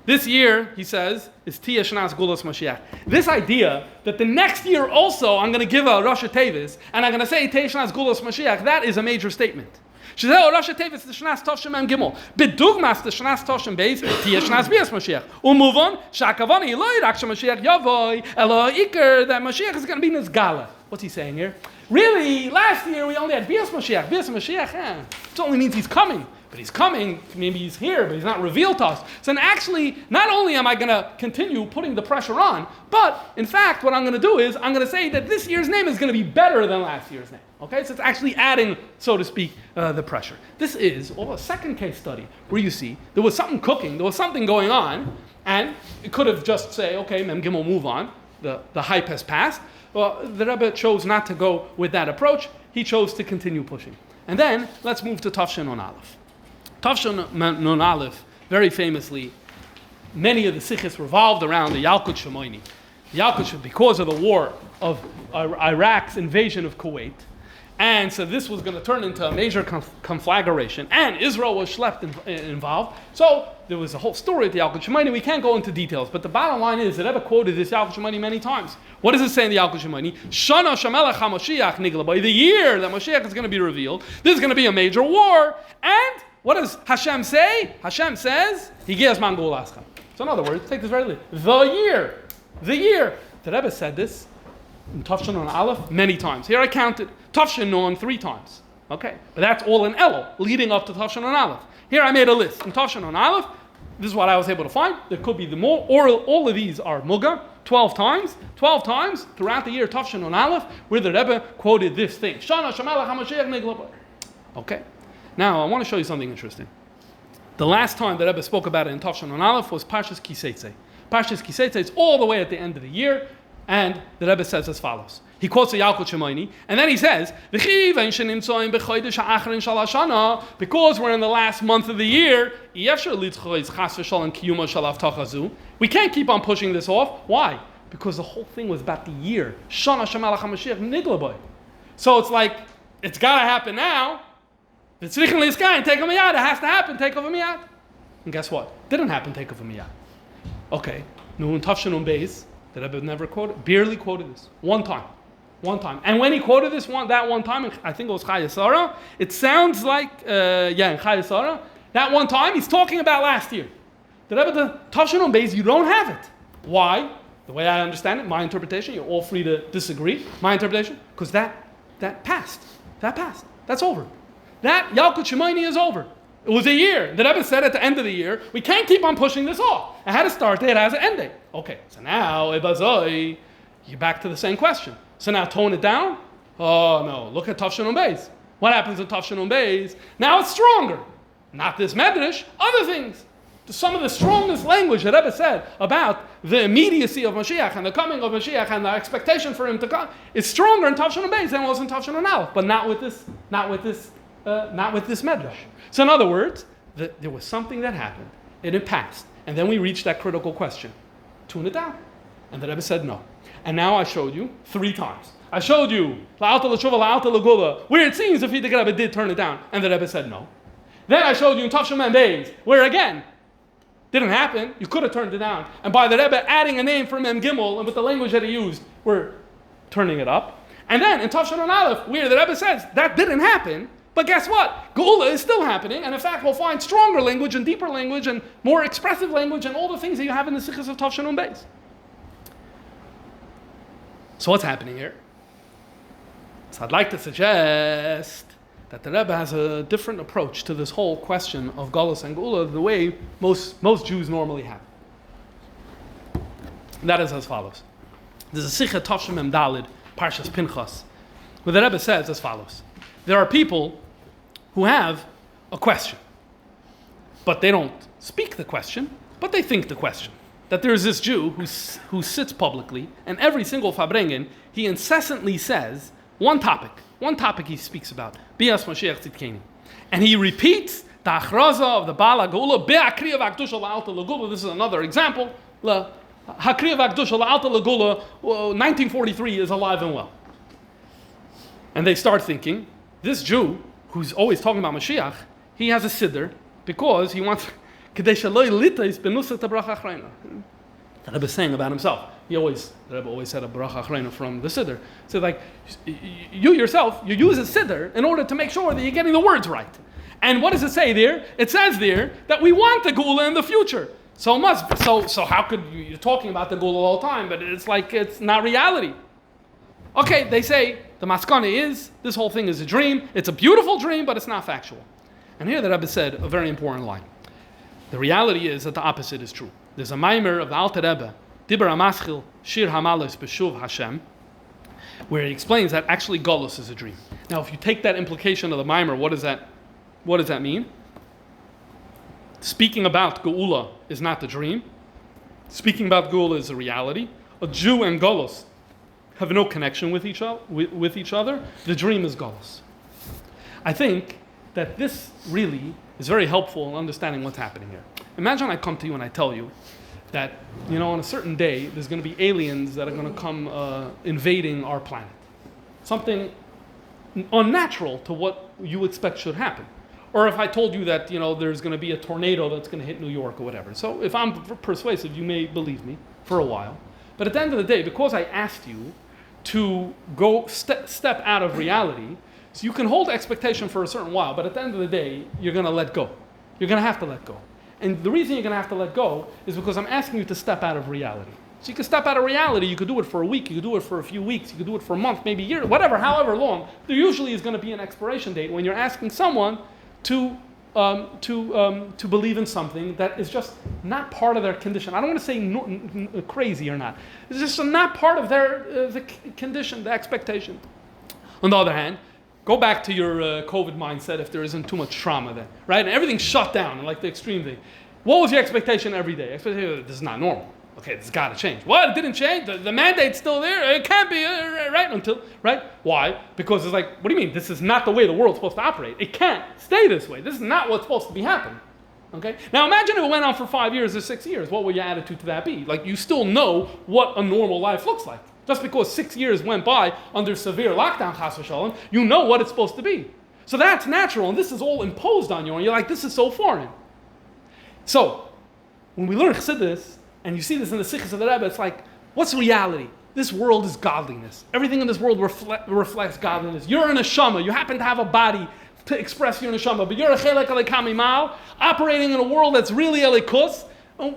This year, he says, is Tia Shnas Gulas Moshiach. This idea that the next year also I'm going to give a Rosh Tevis and I'm going to say Tia Shnas Gulas Moshiach, that is a major statement. Shezeh Rosh Tevis the Shnas Toshem Mem Gimel. Bidugmas the Shnas Toshem Beis Tia Shnas Bias Moshiach. Umuvon Shakavani Eloi Rak Moshiach Yavoi Elo Iker that Moshiach is going to be in his gala. What's he saying here? Really, last year we only had Bias Moshiach. Bias Moshiach, it only means he's coming. But he's coming, maybe he's here, but he's not revealed to us. So then actually, not only am I going to continue putting the pressure on, but in fact, what I'm going to do is, I'm going to say that this year's name is going to be better than last year's name. Okay, so it's actually adding, so to speak, the pressure. This is a second case study where you see there was something cooking, there was something going on, and it could have just say, okay, Mem Gimel, move on. The hype has passed. Well, the Rebbe chose not to go with that approach. He chose to continue pushing. And then, let's move to Tafshin on Aleph. Tafshin Nun Aleph, very famously, many of the sikhs revolved around the Yalkut Shemoini. Yalkut, because of the war of Iraq's invasion of Kuwait, and so this was going to turn into a major conflagration, and Israel was involved. So there was a whole story at the Yalkut Shemoini. We can't go into details, but the bottom line is that Rebbe quoted this Yalkut Shemoini many times. What does it say in the Yalkut Shemoini? Shana Shamelech HaMoshiach Nigla B'I, the year that Moshiach is going to be revealed. This is going to be a major war, and what does Hashem say? Hashem says, Higias Mangul Ascham. So in other words, take this very literally. The year. The Rebbe said this in Tafshin on Aleph many times. Here I counted Tafshin on 3 times. Okay, but that's all in Elul, leading up to Tafshin on Aleph. Here I made a list. In Tafshin on Aleph, this is what I was able to find. There could be the more, or all of these are Muga, 12 times throughout the year Tafshin on Aleph, where the Rebbe quoted this thing. Shana Shamalach HaMashiach Nigla. Okay. Now, I want to show you something interesting. The last time that Rebbe spoke about it in Tafshin on Aleph was Parshas Kiseitze. Parshas Kiseitze is all the way at the end of the year, and the Rebbe says as follows. He quotes the Yalkut Shemoini, and then he says, because we're in the last month of the year, we can't keep on pushing this off. Why? Because the whole thing was about the year. So it's like, it's got to happen now. It's tzrichen li'iskai and take over miyad. It has to happen, take over miyad. And guess what? Didn't happen, take over miyad. Okay. Nun Tafshin Beis, the Rebbe never quoted, barely quoted this. One time. And when he quoted this that one time, I think it was Chayei Sarah, it sounds like, in Chayei Sarah, that one time he's talking about last year. The Rebbe, the Tafshin Beis, you don't have it. Why? The way I understand it, my interpretation, you're all free to disagree. My interpretation, because that passed. That passed. That's over. That Yalkut Shemoini is over. It was a year. The Rebbe said at the end of the year, we can't keep on pushing this off. It had a start date, it has an end date. Okay, so now, you're back to the same question. So now tone it down? Oh no, look at Tafshin Beis. What happens in Tafshin Beis? Now it's stronger. Not this Medrash, other things. Some of the strongest language that Rebbe said about the immediacy of Mashiach and the coming of Mashiach and the expectation for him to come is stronger in Tafshin Beis than it was in Tafshin Aleph, but not with this Medrash. So in other words, there was something that happened, and it passed. And then we reached that critical question. Tune it down. And the Rebbe said no. And now I showed you 3 times. I showed you La'alta L'Shuva, La'alta L'Gula, where it seems if the Rebbe did turn it down, and the Rebbe said no. Then I showed you in Tafshin Beis, where again, didn't happen, you could have turned it down. And by the Rebbe adding a name for Mem Gimel, and with the language that he used, we're turning it up. And then in Tafshin Aleph, where the Rebbe says that didn't happen, but guess what? Geula is still happening, and in fact, we'll find stronger language and deeper language and more expressive language and all the things that you have in the Sikhs of Tafshin Beis. So what's happening here? So I'd like to suggest that the Rebbe has a different approach to this whole question of Galus and Geula the way most Jews normally have. And that is as follows. There's a Sikha Tafshin Mem Dalid, Parshas Pinchas, where the Rebbe says as follows. There are people who have a question, but they don't speak the question, but they think the question. That there is this Jew who sits publicly, and every single Fabrengen, he incessantly says one topic he speaks about, Bias Moshiach Tzidkeni. And he repeats the achraza of the Baal HaGeula, Be'akriya v'akdusha la'alta l'gula. This is another example. Hakriya v'akdusha la'alta l'gula, 1943 is alive and well. And they start thinking, this Jew, who's always talking about Mashiach, he has a siddur because he wants Kedei shaloi litais benusat bracha achrayna. The Rebbe is saying about himself. The Rebbe always said a bracha achrayna from the siddur. So like, you yourself, you use a siddur in order to make sure that you're getting the words right. And what does it say there? It says there that we want the Gula in the future. So how could you're talking about the Gula all the time, but it's like it's not reality. Okay, they say the maskana is this whole thing is a dream. It's a beautiful dream, but it's not factual. And here the Rebbe said a very important line. The reality is that the opposite is true. There's a maimer of the Alter Rebbe, Dibur HaMaschil, Shir HaMalos B'Shuv Hashem, where he explains that actually Golus is a dream. Now, if you take that implication of the maimer, what does that mean? Speaking about Geula is not the dream. Speaking about Geula is a reality. A Jew and Golus have no connection with each other. The dream is Golus. I think that this really is very helpful in understanding what's happening here. Imagine I come to you and I tell you that, on a certain day, there's going to be aliens that are going to come invading our planet. Something unnatural to what you expect should happen. Or if I told you that, there's going to be a tornado that's going to hit New York or whatever. So if I'm persuasive, you may believe me for a while. But at the end of the day, because I asked you to go step out of reality, so you can hold expectation for a certain while, but at the end of the day, you're going to let go. You're going to have to let go. And the reason you're going to have to let go is because I'm asking you to step out of reality. So you can step out of reality. You could do it for a week. You could do it for a few weeks. You could do it for a month, maybe a year, whatever, however long. There usually is going to be an expiration date when you're asking someone to believe in something that is just not part of their condition. I don't want to say crazy or not. It's just not part of their the condition, the expectation. On the other hand, go back to your COVID mindset if there isn't too much trauma then, right? And everything's shut down, like the extreme thing. What was your expectation every day? Expectation, this is not normal. Okay, this has got to change. What? It didn't change? The mandate's still there? It can't be, right? Why? Because it's like, what do you mean? This is not the way the world's supposed to operate. It can't stay this way. This is not what's supposed to be happening. Okay? Now imagine if it went on for 5 years or 6 years. What would your attitude to that be? Like, you still know what a normal life looks like. Just because 6 years went by under severe lockdown, chas v'shalom, you know what it's supposed to be. So that's natural, and this is all imposed on you, and you're like, this is so foreign. So, when we learn Chassidus, and you see this in the Sikhs of the Rebbe, it's like, what's reality? This world is godliness. Everything in this world reflects godliness. You're a neshama. You happen to have a body to express your neshama, but you're a chelek alekamimal, operating in a world that's really elikus.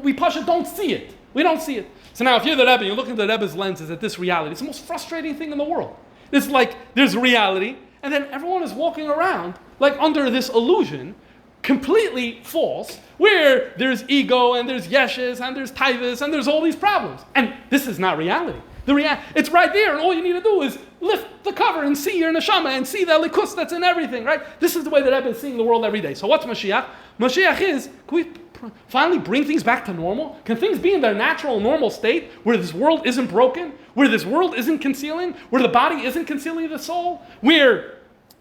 We pasha don't see it. We don't see it. So now if you're the Rebbe, you look into the Rebbe's lenses at this reality. It's the most frustrating thing in the world. It's like there's reality, and then everyone is walking around like under this illusion, completely false, where there's ego and there's yeshes and there's taivas and there's all these problems. And this is not reality. It's right there, and all you need to do is lift the cover and see your neshama and see the likus that's in everything, right? This is the way that Rebbe is seeing the world every day. So what's Moshiach? Moshiach is, can we finally bring things back to normal? Can things be in their natural, normal state, where this world isn't broken, where this world isn't concealing, where the body isn't concealing the soul, where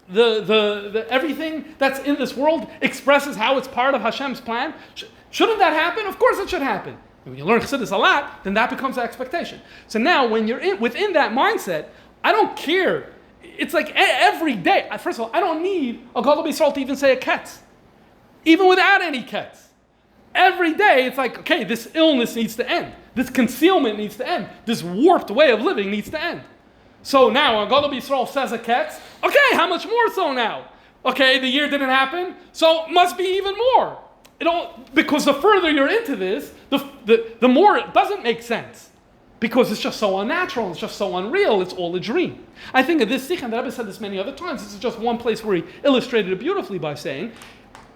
the everything that's in this world expresses how it's part of Hashem's plan? Shouldn't that happen? Of course it should happen. And when you learn Chassidus a lot, then that becomes the expectation. So now when you're within that mindset, I don't care. It's like every day. First of all, I don't need a Gadol B'Yisrael to even say a ketz. Even without any ketz. Every day it's like, okay, this illness needs to end. This concealment needs to end. This warped way of living needs to end. So now, when Gadol B'Yisrael says a ketz, okay, how much more so now? Okay, the year didn't happen, so it must be even more. Because the further you're into this, the more it doesn't make sense. Because it's just so unnatural, it's just so unreal, it's all a dream. I think of this sikh, and the Rebbe said this many other times, this is just one place where he illustrated it beautifully by saying,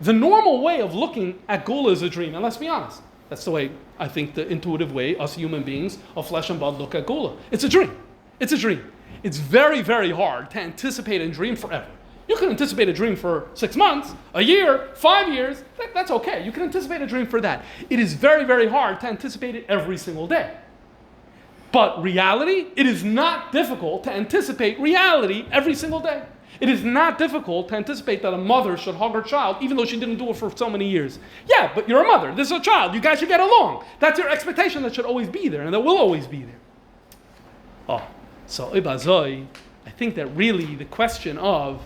the normal way of looking at Gula is a dream, and let's be honest, that's the way, I think, the intuitive way us human beings of flesh and blood look at Gula. It's a dream. It's a dream. It's very, very hard to anticipate a dream forever. You can anticipate a dream for 6 months, a year, 5 years. That's okay. You can anticipate a dream for that. It is very, very hard to anticipate it every single day. But reality, it is not difficult to anticipate reality every single day. It is not difficult to anticipate that a mother should hug her child even though she didn't do it for so many years. Yeah, but you're a mother. This is a child. You guys should get along. That's your expectation that should always be there and that will always be there. Oh. So, Ibazoi, I think that really the question of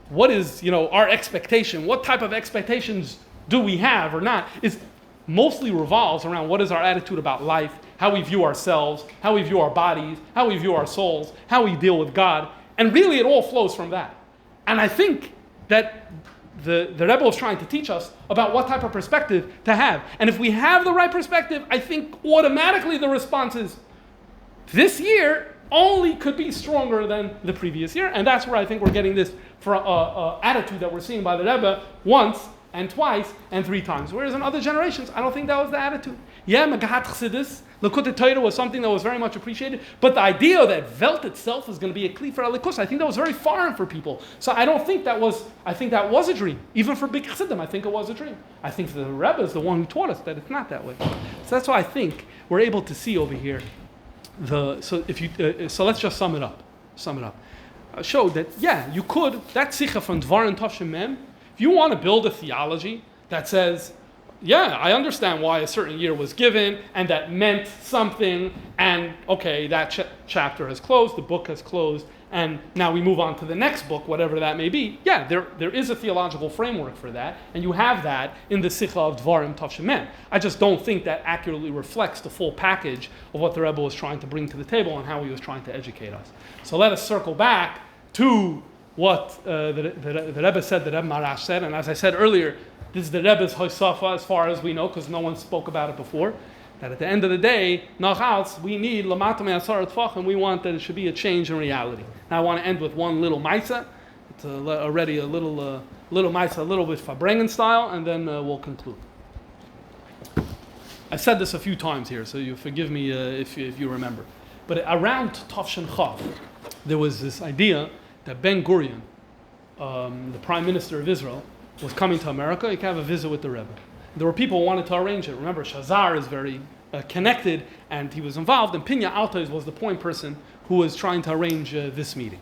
what is, our expectation, what type of expectations do we have or not, is mostly revolves around what is our attitude about life, how we view ourselves, how we view our bodies, how we view our souls, how we deal with God. And really it all flows from that. And I think that the Rebbe was trying to teach us about what type of perspective to have. And if we have the right perspective, I think automatically the response is, this year only could be stronger than the previous year. And that's where I think we're getting this attitude that we're seeing by the Rebbe once and twice and 3 times. Whereas in other generations, I don't think that was the attitude. Yeah, Megahat Chassidus, Likkutei Torah was something that was very much appreciated, but the idea that Welt itself is going to be a kli for Alikus, I think that was very foreign for people. So I don't think that was, I think that was a dream. Even for big Chassidim, I think it was a dream. I think the Rebbe is the one who taught us that it's not that way. So that's why I think we're able to see over here so let's just sum it up. Show that, yeah, you could, that Sikha from Dvarim Tavshin Mem, if you want to build a theology that says, yeah, I understand why a certain year was given, and that meant something, and okay, that chapter has closed, the book has closed, and now we move on to the next book, whatever that may be. Yeah, there is a theological framework for that, and you have that in the Sikha of Dvarim Tavshin Mem. I just don't think that accurately reflects the full package of what the Rebbe was trying to bring to the table and how he was trying to educate us. So let us circle back to what the Rebbe said, the Rebbe Marash said, and as I said earlier, this is the Rebbe's Hosafa as far as we know, because no one spoke about it before, that at the end of the day, nachals, we need Lamata Me'asar Tfach, and we want that it should be a change in reality. Now I want to end with one little Maisa. It's already a little Maisa, a little bit Fabrengen style, and then we'll conclude. I said this a few times here, so you forgive me if you remember. But around Tavshin Chav, there was this idea that Ben Gurion, the Prime Minister of Israel, was coming to America. He could have a visit with the Rebbe. There were people who wanted to arrange it. Remember, Shazar is very connected, and he was involved, and Pinya Altais was the point person who was trying to arrange this meeting.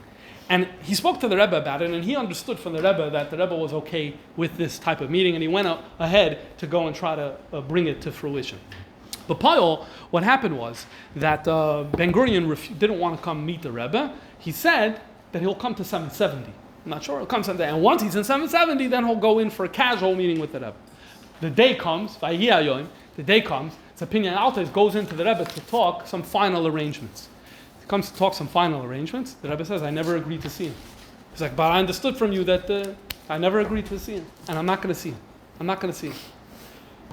And he spoke to the Rebbe about it, and he understood from the Rebbe that the Rebbe was okay with this type of meeting, and he went ahead to go and try to bring it to fruition. But Payal, what happened was that Ben Gurion didn't want to come meet the Rebbe. He said that he'll come to 770. I'm not sure, he'll come someday. And once he's in 770, then he'll go in for a casual meeting with the Rebbe. The day comes, so Pinyan Altais goes into the Rebbe to talk some final arrangements. He comes to talk some final arrangements. The Rebbe says, I never agreed to see him. He's like, but I understood from you that I never agreed to see him, and I'm not going to see him.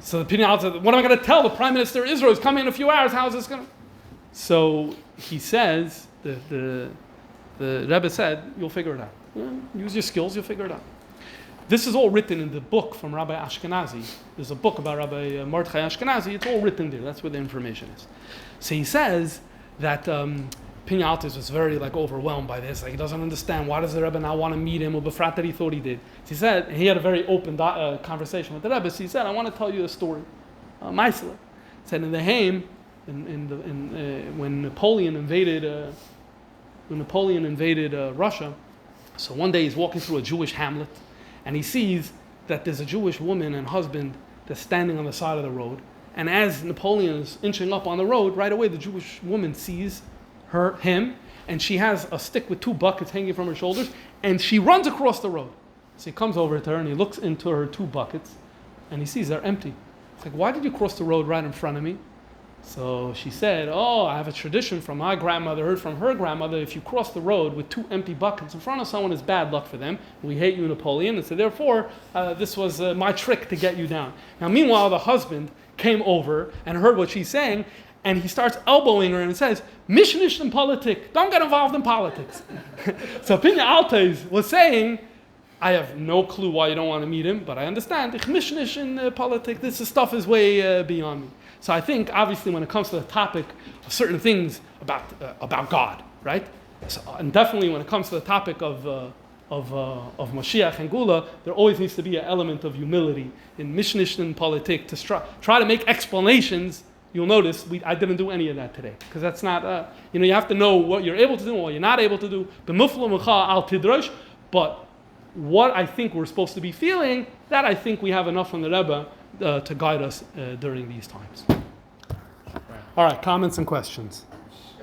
So the Pinyan Altais says, what am I going to tell the Prime Minister of Israel? He's coming in a few hours, how is this going to... So he says, the Rebbe said, you'll figure it out. Yeah, use your skills, you'll figure it out. This is all written in the book from Rabbi Ashkenazi. There's a book about Rabbi Mordechai Ashkenazi. It's all written there. That's where the information is. So he says that Pinyan Altais was very overwhelmed by this. He doesn't understand. Why does the Rebbe not want to meet him? Or befrat that he thought he did. So he said, he had a very open conversation with the Rebbe. So he said, I want to tell you a story. Meisler. He said in the Haim, when Napoleon invaded Russia. So one day he's walking through a Jewish hamlet, and he sees that there's a Jewish woman and husband that's standing on the side of the road. And as Napoleon is inching up on the road, right away the Jewish woman sees him, and she has a stick with 2 buckets hanging from her shoulders, and she runs across the road. So he comes over to her and he looks into her 2 buckets, and he sees they're empty. It's like, why did you cross the road right in front of me? So she said, I have a tradition from my grandmother, heard from her grandmother, if you cross the road with 2 empty buckets in front of someone, it's bad luck for them. We hate you, Napoleon. And so therefore, this was my trick to get you down. Now, meanwhile, the husband came over and heard what she's saying, and he starts elbowing her and says, Mishnish in politik, don't get involved in politics. So Pinyan Altais was saying, I have no clue why you don't want to meet him, but I understand. Ich mishnish in politics, this stuff is way beyond me. So I think, obviously, when it comes to the topic of certain things about God, right? So, and definitely when it comes to the topic of Moshiach and Gula, there always needs to be an element of humility in Mishnish and politik to try to make explanations. You'll notice I didn't do any of that today, because that's not, you have to know what you're able to do and what you're not able to do. But what I think we're supposed to be feeling, that I think we have enough from the Rebbe to guide us during these times. All right, comments and questions.